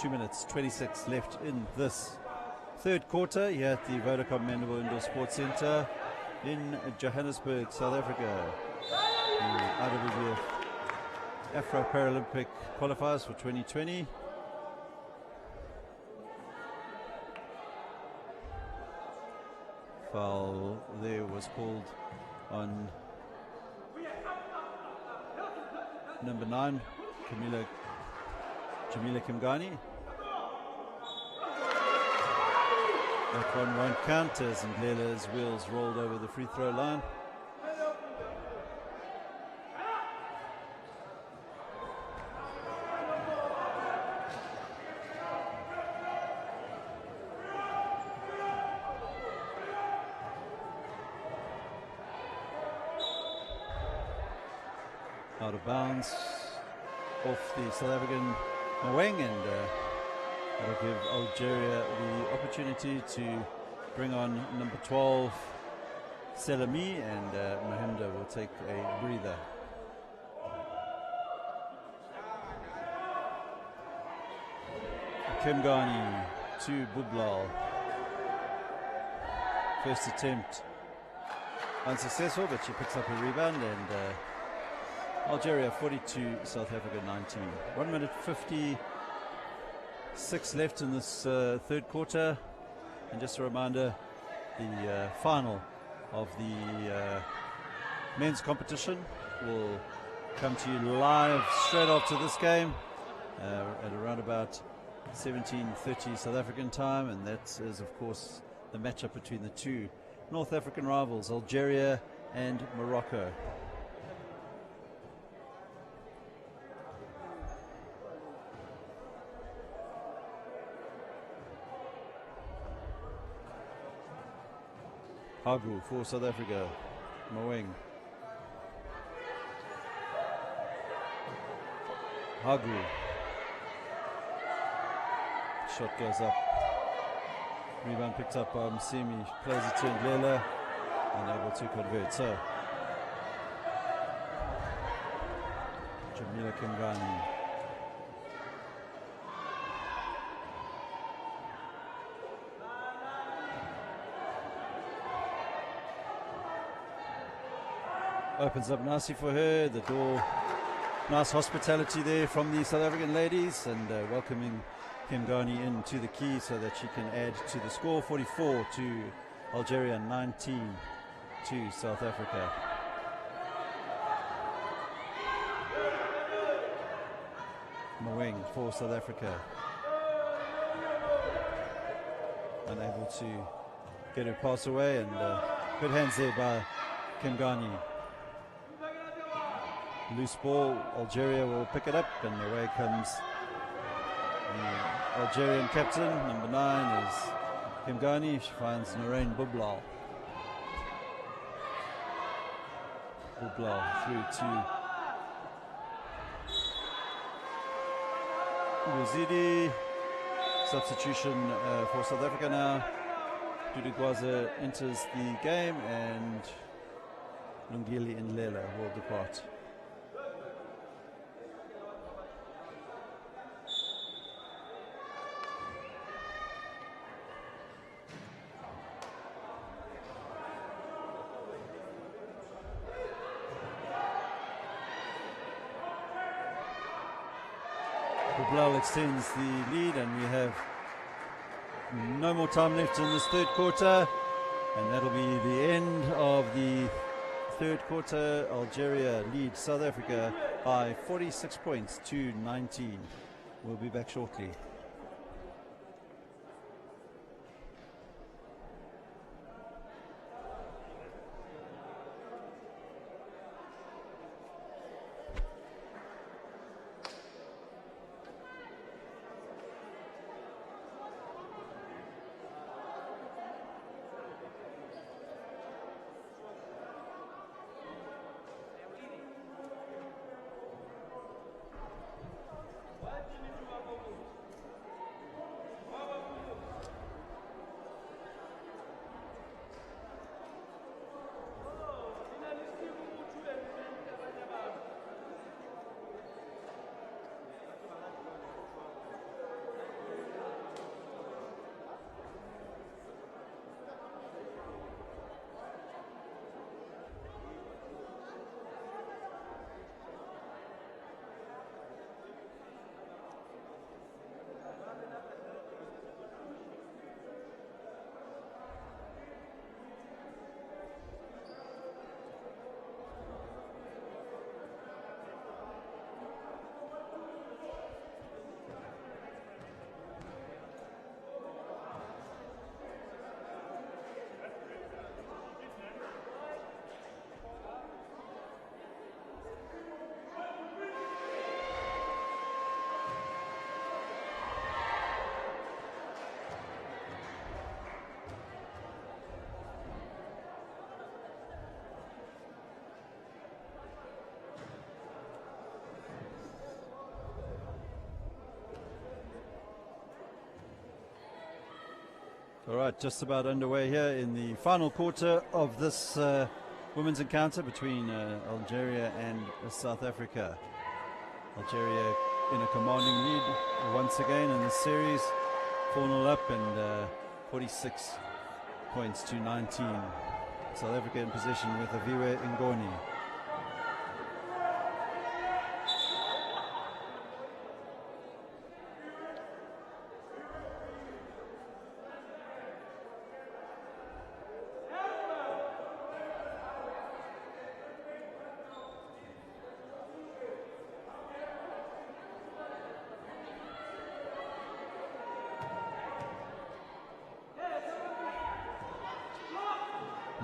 2 minutes 26 left in this third quarter here at the Vodacom Mandeville Indoor Sports Centre in Johannesburg, South Africa. The IWBF Afro Paralympic Qualifiers for 2020. Foul there was called on number 9, Jamila Kimgani. That one won't count as Ndlela's wheels rolled over the free throw line. Out of bounds off the South African wing, and that'll give Algeria the opportunity to bring on number 12 Selami, and Mahimda will take a breather. Kimgani to Bublal. First attempt unsuccessful, but she picks up a rebound, and Algeria 42, South Africa 19. 1 minute 56 left in this third quarter. And just a reminder, the final of the men's competition will come to you live straight after this game at around about 17:30 South African time. And that is, of course, the matchup between the two North African rivals, Algeria and Morocco. Hagu for South Africa. Moeng. Hagu. Shot goes up. Rebound picked up by Msimi. Plays it to Ndlela. Unable to convert. So, Jamila Kimgani. Opens up nicely for her. The door, nice hospitality there from the South African ladies, and welcoming Kimgani into the key so that she can add to the score. 44 to Algeria, 19 to South Africa. Moeng for South Africa. Unable to get her pass away, and good hands there by Kimgani. Loose ball, Algeria will pick it up, and away comes the Algerian captain. Number 9 is Kimgani. She finds Noreen Bublal. Bublal through to Buzidi. Substitution for South Africa now. Dudugwaza enters the game, and Lungile Nlela will depart. Bublal extends the lead, and we have no more time left in this third quarter, and that'll be the end of the third quarter. Algeria leads South Africa by 46 points to 19. We'll be back shortly. All right, just about underway here in the final quarter of this women's encounter between Algeria and South Africa. Algeria in a commanding lead once again in this series, 4-0 up, and 46 points to 19. South Africa in possession with Aviwe Ngoni.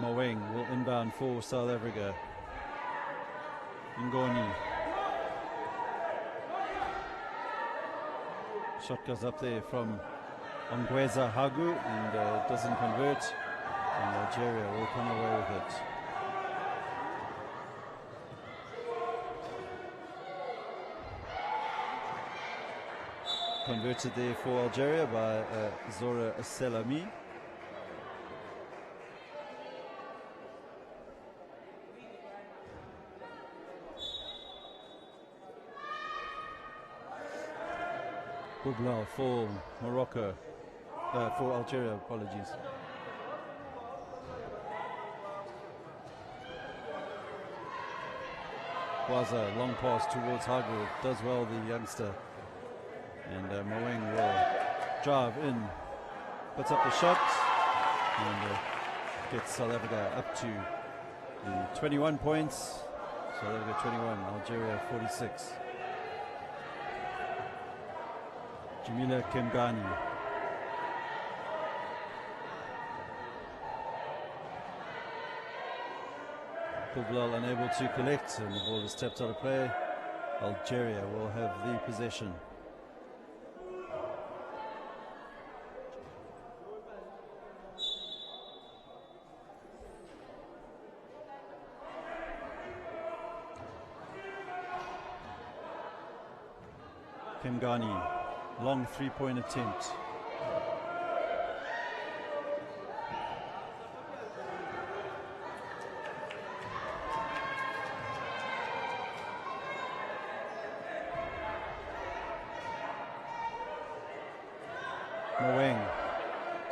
Moeng will inbound for South Africa. Ngoni. Shot goes up there from Ongweza Hagu, and doesn't convert, and Algeria will come away with it. Converted there for Algeria by Zora Selami. Bublal for Morocco, for Algeria, apologies. Waza, long pass towards Hagu, does well the youngster. And Moeng will drive in, puts up the shot, and gets South Africa up to the 21 points. South Africa 21, Algeria 46. Jamila Kemgani. Kublal unable to collect, and the ball is tapped out of play. Algeria will have the possession. Kemgani, long three-point attempt. Moeng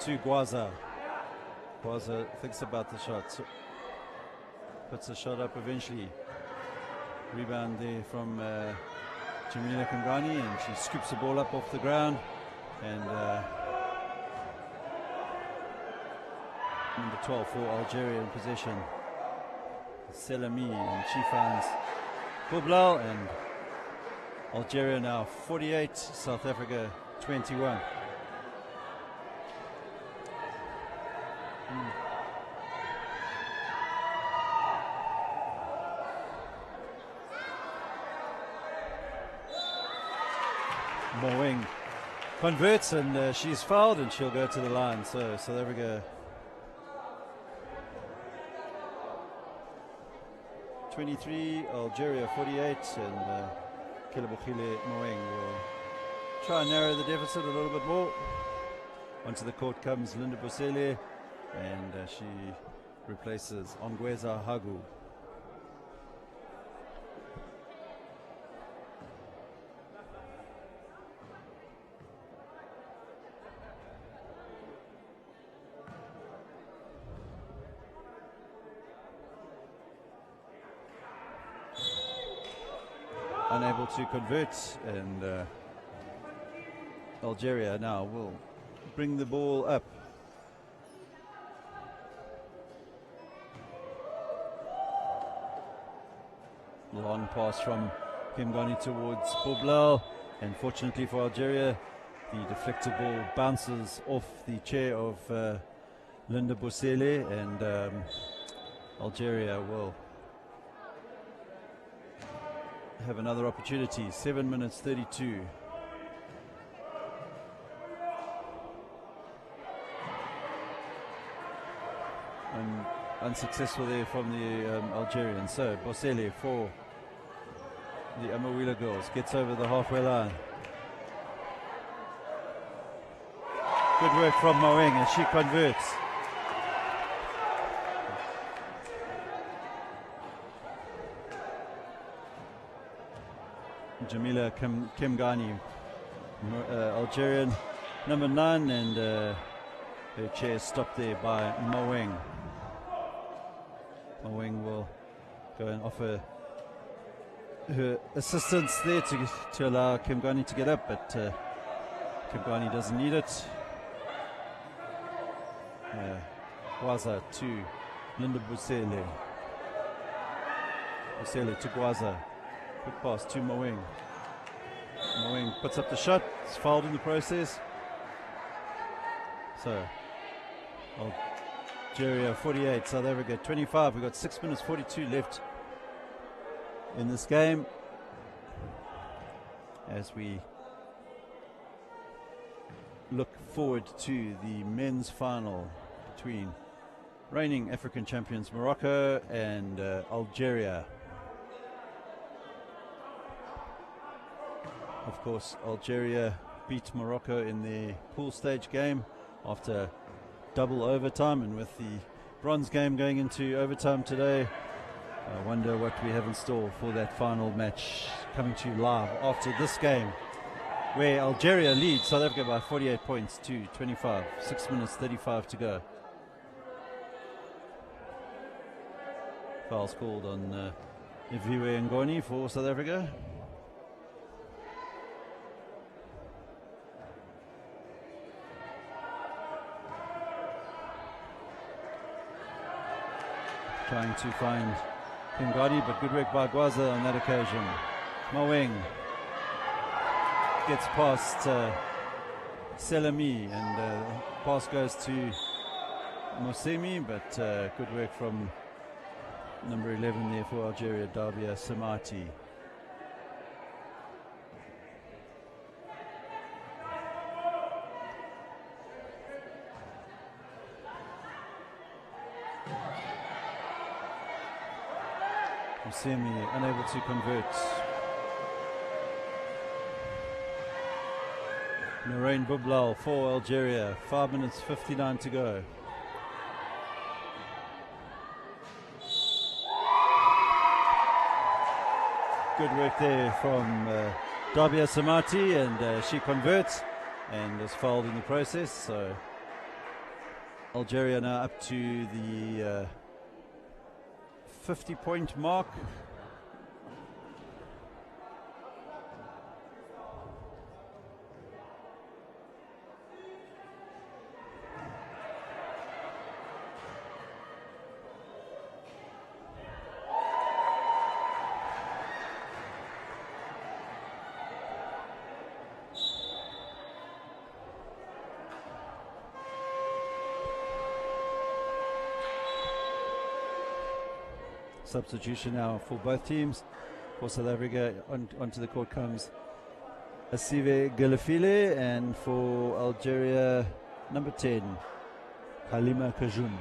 to Gwaza. Gwaza thinks about the shot, so puts the shot up eventually. Rebound there from Jamila Kemgani, and she scoops the ball up off the ground. And number 12 for Algeria in possession. Selami, and she finds Kublal, and Algeria now 48, South Africa 21. Moeng converts, and she's fouled, and she'll go to the line. So South Africa 23, Algeria 48, and Kelebohile Moeng will try and narrow the deficit a little bit more. Onto the court comes Linda Bosele, and she replaces Ongweza Hagu. Unable to convert, and Algeria now will bring the ball up. Long pass from Kemgani towards Boblal, and fortunately for Algeria, the deflected ball bounces off the chair of Linda Bosele, and Algeria will have another opportunity. 7 minutes 32. And unsuccessful there from the Algerians. So Bosele for the Amawila girls gets over the halfway line. Good work from Moeng, and she converts. Jamila Kemgani, Algerian, number 9, and her chair stopped there by Moeng. Moeng will go and offer her assistance there to allow Kemgani to get up, but Kemgani doesn't need it. Gwaza to Linda Bosele. Bosele to Gwaza. Quick pass to Moeng. Moeng puts up the shot. It's fouled in the process. So Algeria 48, South Africa 25. We've got 6 minutes 42 left in this game, as we look forward to the men's final between reigning African champions Morocco and Algeria. Of course, Algeria beat Morocco in the pool stage game after double overtime, and with the bronze game going into overtime today, I wonder what we have in store for that final match, coming to you live after this game, where Algeria leads South Africa by 48 points to 25. 6 minutes 35 to go. Fouls called on Iviwe Ngoni for South Africa. trying to find Kingadi, but good work by Gwaza on that occasion. Maweng gets past Selami, and pass goes to Mosemi, but good work from number 11 there for Algeria, Dabia Samati. Mosemi unable to convert. Narain Bublal for Algeria, 5 minutes 59 to go. Good work there from Dabia Samati, and she converts and is fouled in the process. So Algeria now up to the 50-point mark. Substitution now for both teams. For South Africa, onto the court comes Asive Gelefile, and for Algeria, number 10, Halima Kajun.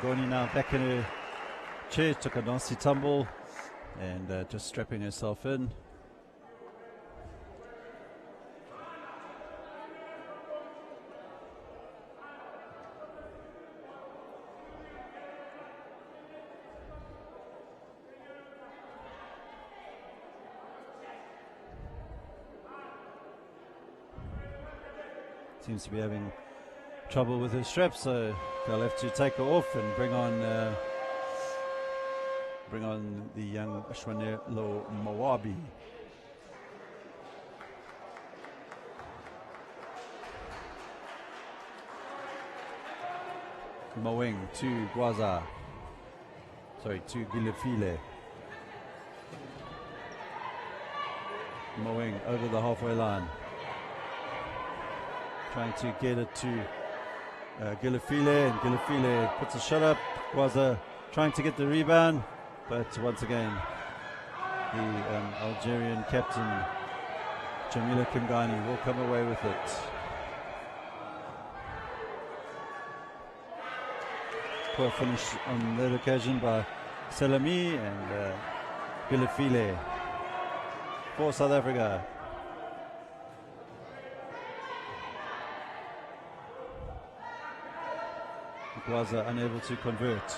Ngoni now back in her chair, took a nasty tumble and just strapping herself in. Seems to be having trouble with her strap, so they'll have to take her off and bring on the young Ashwanelo Mawabi. Maweng to Gwaza, sorry, to Gilefile. Maweng over the halfway line, trying to get it to Gilefile, and Gilefile puts a shot up. Gwaza trying to get the rebound, but once again the Algerian captain Jamila Kingani will come away with it. Poor finish on that occasion by Selami and Gilefile for South Africa. Gwaza unable to convert.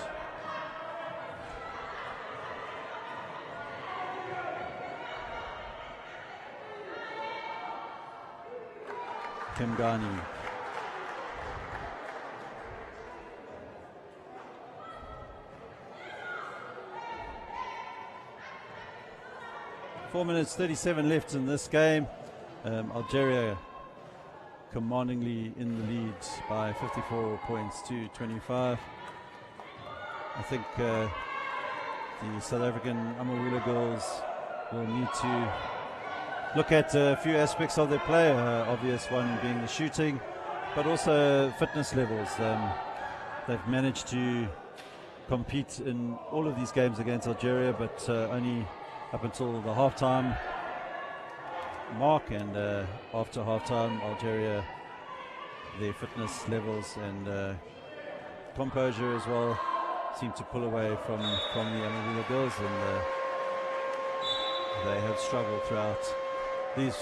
Kingani. Four minutes 37 left in this game. Algeria commandingly in the lead by 54 points to 25. I think the South African Amawula girls will need to look at a few aspects of their play, obvious one being the shooting, but also fitness levels. They've managed to compete in all of these games against Algeria, but only up until the halftime mark, and after halftime Algeria their fitness levels and composure as well seem to pull away from the Mandeville girls, and they have struggled throughout these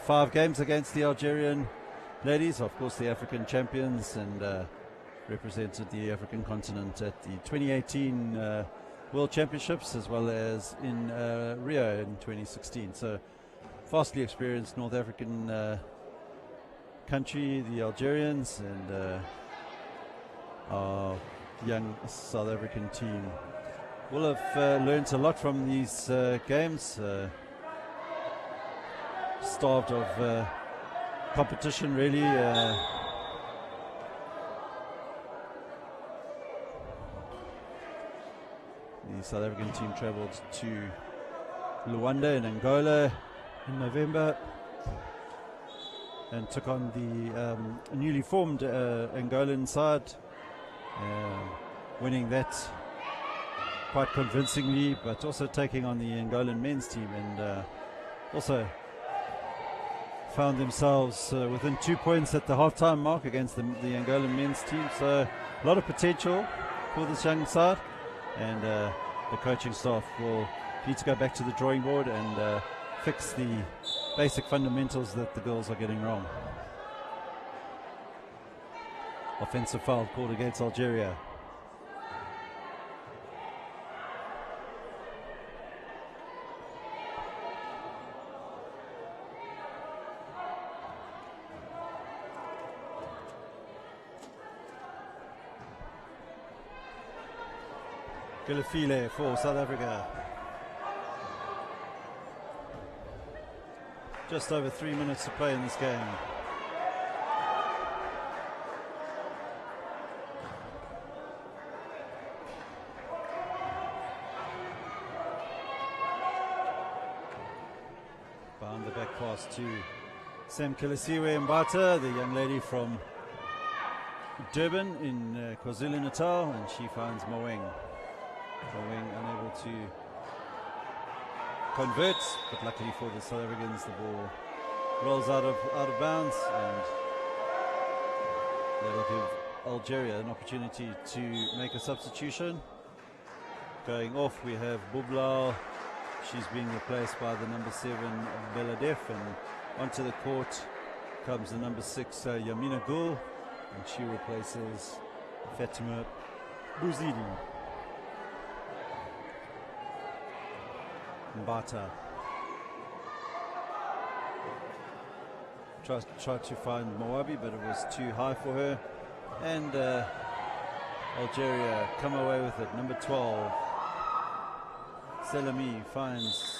5 games against the Algerian ladies, of course the African champions, and represented the African continent at the 2018 World Championships as well as in Rio in 2016. So vastly experienced North African country, the Algerians, and our young South African team will have learnt a lot from these games, starved of competition really. The South African team travelled to Luanda in Angola in November and took on the newly formed Angolan side, winning that quite convincingly, but also taking on the Angolan men's team, and also found themselves within 2 points at the half-time mark against the Angolan men's team. So a lot of potential for this young side, and the coaching staff will need to go back to the drawing board and fix the basic fundamentals that the girls are getting wrong. Offensive foul called against Algeria. Gilafile for South Africa. Just over 3 minutes to play in this game. Behind the back pass to Sam Kilisiwe Mbata, the young lady from Durban in KwaZulu-Natal, and she finds Moeng. Moeng unable to convert, but luckily for the South Africans, the ball rolls out of bounds, and that'll give Algeria an opportunity to make a substitution. Going off, we have Bublal. She's being replaced by the number 7 Beladef, and onto the court comes the number 6 Yamina Gul, and she replaces Fatima Bouzidi. Mbata tried to find Moabi, but it was too high for her, and Algeria come away with it. Number 12 Selami finds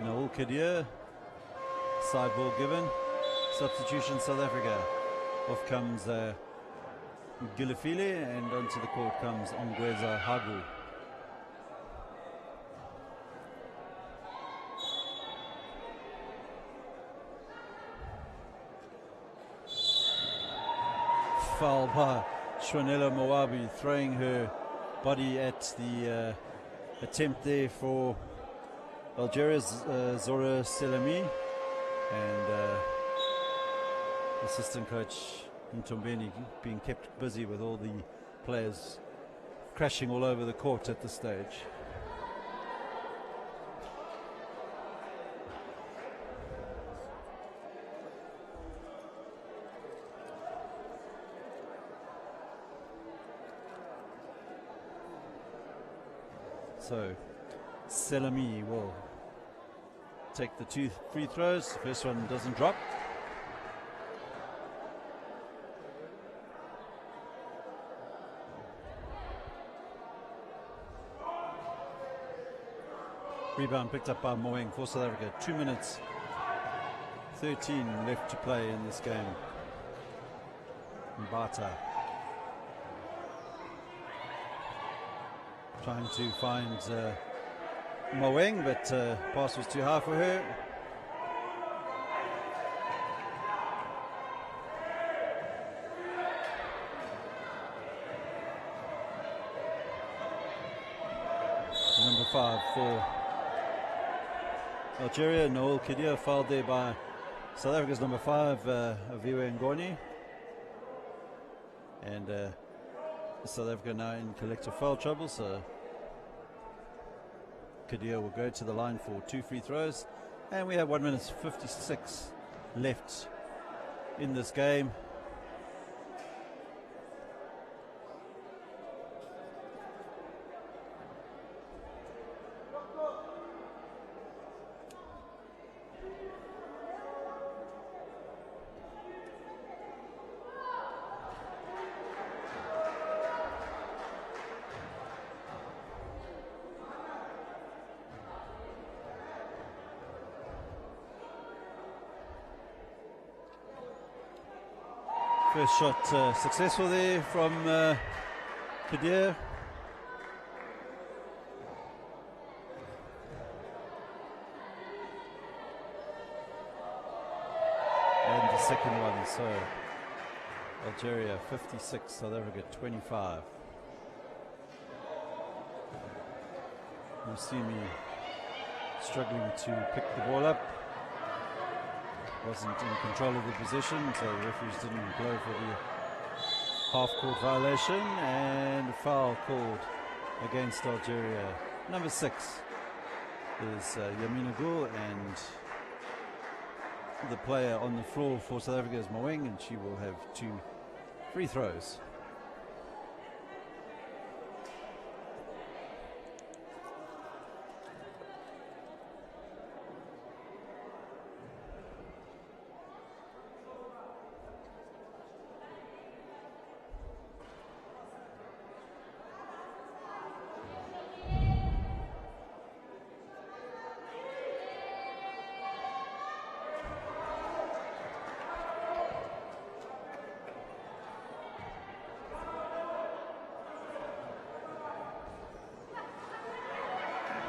Naul Kadir. Side ball given. Substitution South Africa. Off comes Gilafile, and onto the court comes Ongweza Hagu. Foul by Shwanela Moabi, throwing her body at the attempt there for Algeria's Zora Selami, and assistant coach Ntombeni being kept busy with all the players crashing all over the court at this stage. So Selami will take the 2 free throws. The first one doesn't drop. Rebound picked up by Moeng for South Africa. 2 minutes 13 left to play in this game. Mbata trying to find Moeng, but pass was too high for her. Number 5 for Algeria, Noel Kadir, fouled there by South Africa's number 5, Aviwe Ngoni. And South Africa now in collective foul trouble, so Kadir will go to the line for 2 free throws. And we have 1 minute 56 left in this game. First shot successful there from Kadir. And the second one, so Algeria 56, South Africa 25. Musimi struggling to pick the ball up. Wasn't in control of the position, so the referees didn't blow for the half-court violation, and a foul called against Algeria. Number 6 is Yamina Gul, and the player on the floor for South Africa is Moeng, and she will have 2 free throws.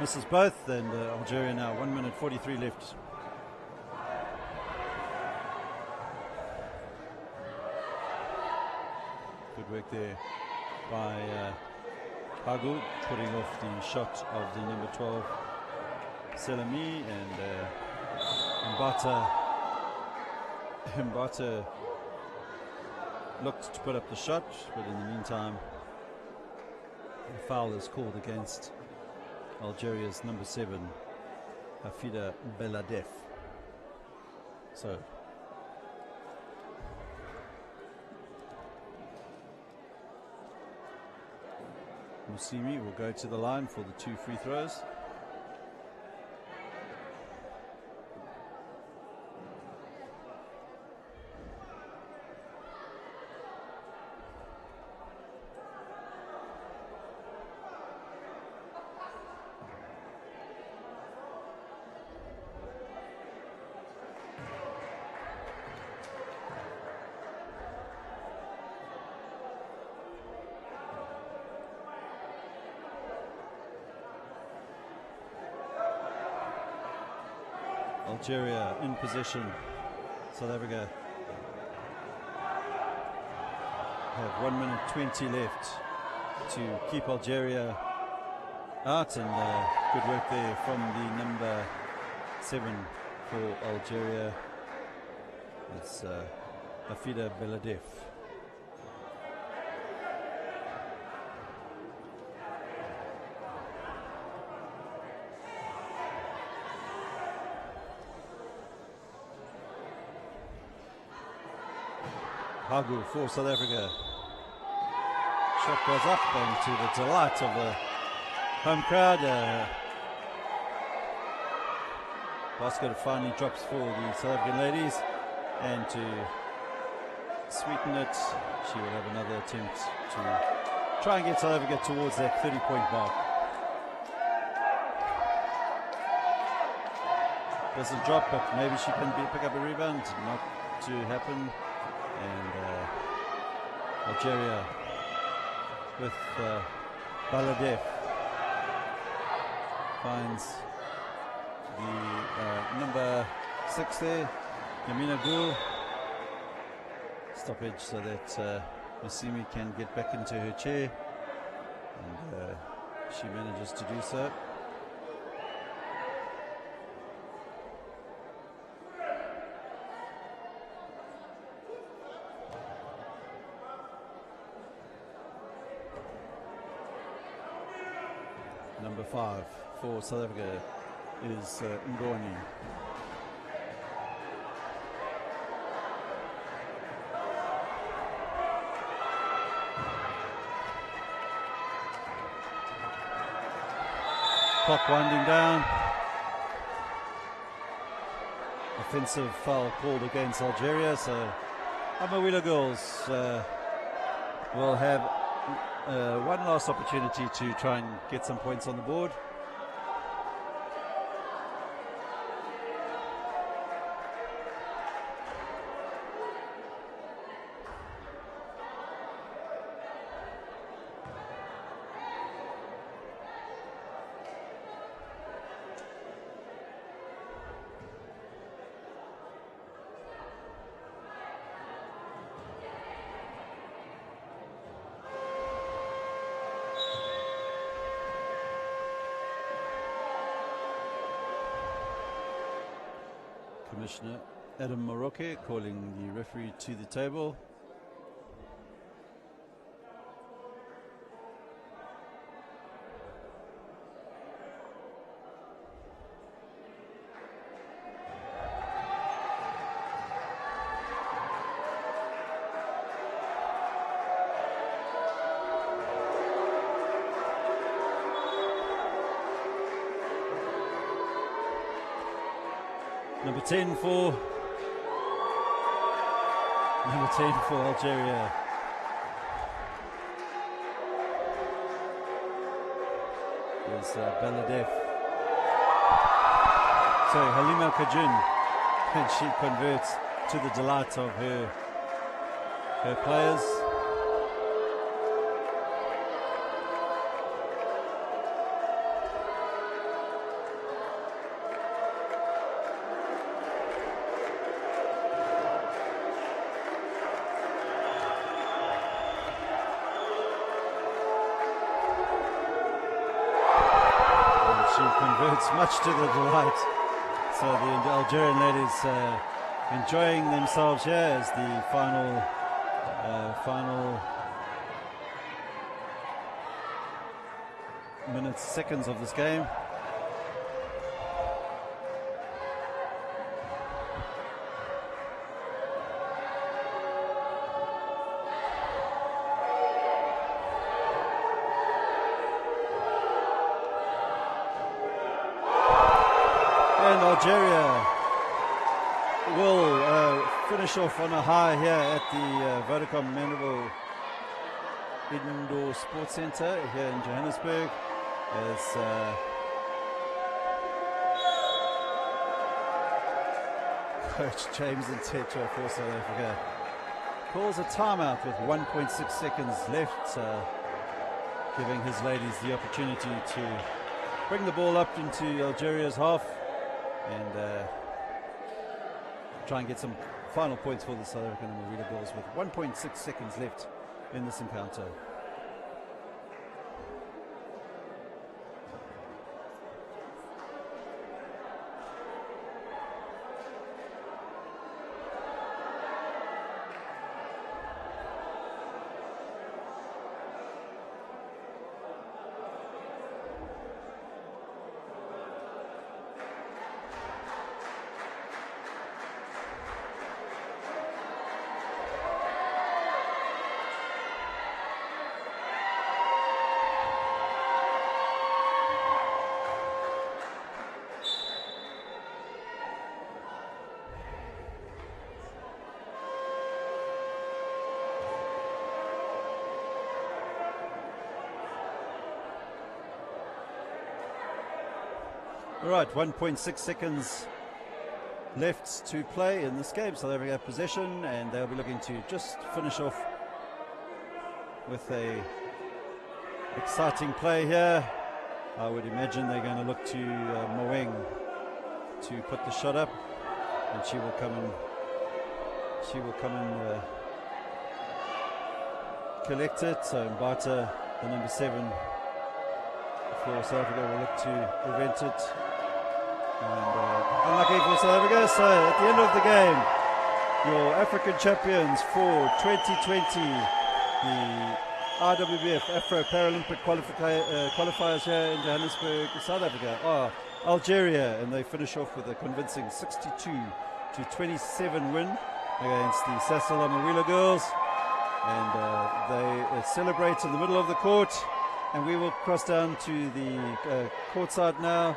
Misses both, and Algeria now 1 minute 43 left. Good work there by Hagu, putting off the shot of the number 12 Selami, and Mbata looked to put up the shot, but in the meantime a foul is called against Algeria's number 7, Hafida Beladef. So Musimi will go to the line for the 2 free throws. Algeria in position. South Africa have 1 minute 20 left to keep Algeria out, and good work there from the number 7 for Algeria. It's Hafida Beladef. Hagu for South Africa. Shot goes up, and to the delight of the home crowd, basket finally drops for the South African ladies, and to sweeten it, she will have another attempt to try and get South Africa towards that 30-point mark. Doesn't drop, but maybe she can pick up a rebound. Not to happen. And Algeria with Baladef finds the number 6 there, Yamina Gul. Stoppage so that Musimi can get back into her chair, and she manages to do so. number 5 for South Africa is Ngoni. Clock winding down. Offensive foul called against Algeria, so Amawila girls will have one last opportunity to try and get some points on the board. Commissioner Adam Moroke calling the referee to the table. Number 10 for Algeria. Is Baladef. Sorry, Halima Kajun. And she converts to the delight of her players. Converts much to the delight. So the Algerian ladies enjoying themselves here as the final minutes, seconds of this game. Algeria will finish off on a high here at the Vodacom Mandeville Indoor Sports Centre here in Johannesburg, as Coach James Ntetwa for South Africa calls a timeout with 1.6 seconds left, giving his ladies the opportunity to bring the ball up into Algeria's half and try and get some final points for the South African Marina Bulls with 1.6 seconds left in this encounter. All right, 1.6 seconds left to play in this game. South Africa have possession, and they'll be looking to just finish off with a exciting play here. I would imagine they're going to look to Moeng to put the shot up, and she will come and collect it. So Mbata, the number 7 for South Africa, will look to prevent it. And unlucky for South Africa. So at the end of the game, your African champions for 2020, the IWBF Afro Paralympic Qualifiers here in Johannesburg, South Africa, are Algeria, and they finish off with a convincing 62-27 win against the Sasol Amawila girls. And they celebrate in the middle of the court, and we will cross down to the courtside now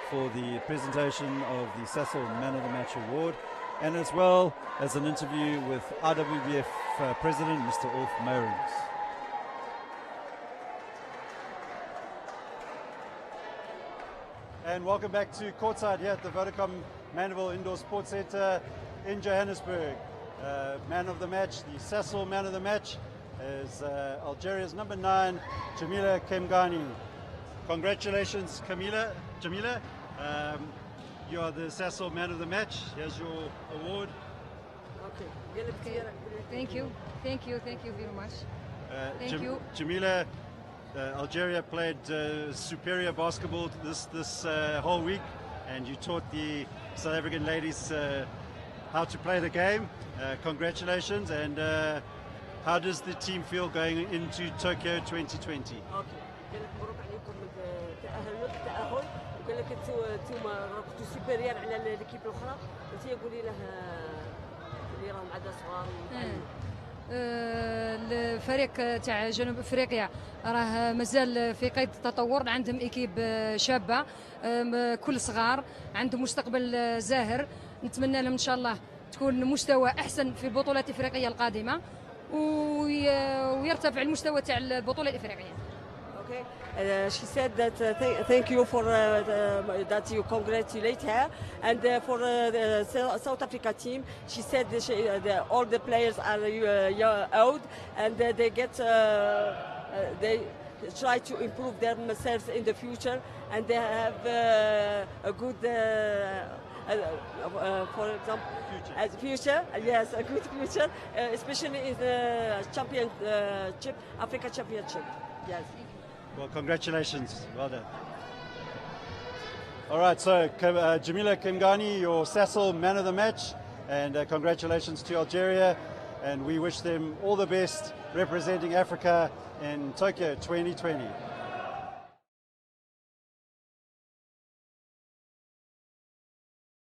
for the presentation of the Sasol Man of the Match Award, and as well as an interview with IWBF President Mr. Ulf Meyrings. And welcome back to courtside here at the Vodacom Mandeville Indoor Sports Center in Johannesburg. Man of the match, the Sasol Man of the Match, is Algeria's number 9, Jamila Kemgani. Congratulations, Jamila. You are the Sasol Man of the Match. Here's your award. Okay. Thank you very much. Thank you. Jamila, Algeria played superior basketball this whole week, and you taught the South African ladies how to play the game. Congratulations, and how does the team feel going into Tokyo 2020? مبروك عليكم التأهل، وقال لك انتم راكم سوبيريور على ليكيب الاخرى، انت قولي له اللي راهم عندها صغار. الفريق تاع جنوب افريقيا راه مازال في قيد التطور، عندهم ايكيب شابه كل صغار، عندهم مستقبل زاهر، نتمنى لهم ان شاء الله تكون مستوى احسن في البطولات الافريقيه القادمه ويرتفع المستوى تاع البطوله الافريقيه. Okay. She said that thank you for that you congratulate her, and for the South Africa team, she said all the players are old, and they they try to improve themselves in the future, and they have a good for example future, yes, a good future, especially in the championship, Africa Championship. Yes. Well, congratulations. Well done. All right, so Jamila Kemgani, your Sasol Man of the Match, and congratulations to Algeria, and we wish them all the best representing Africa in Tokyo 2020.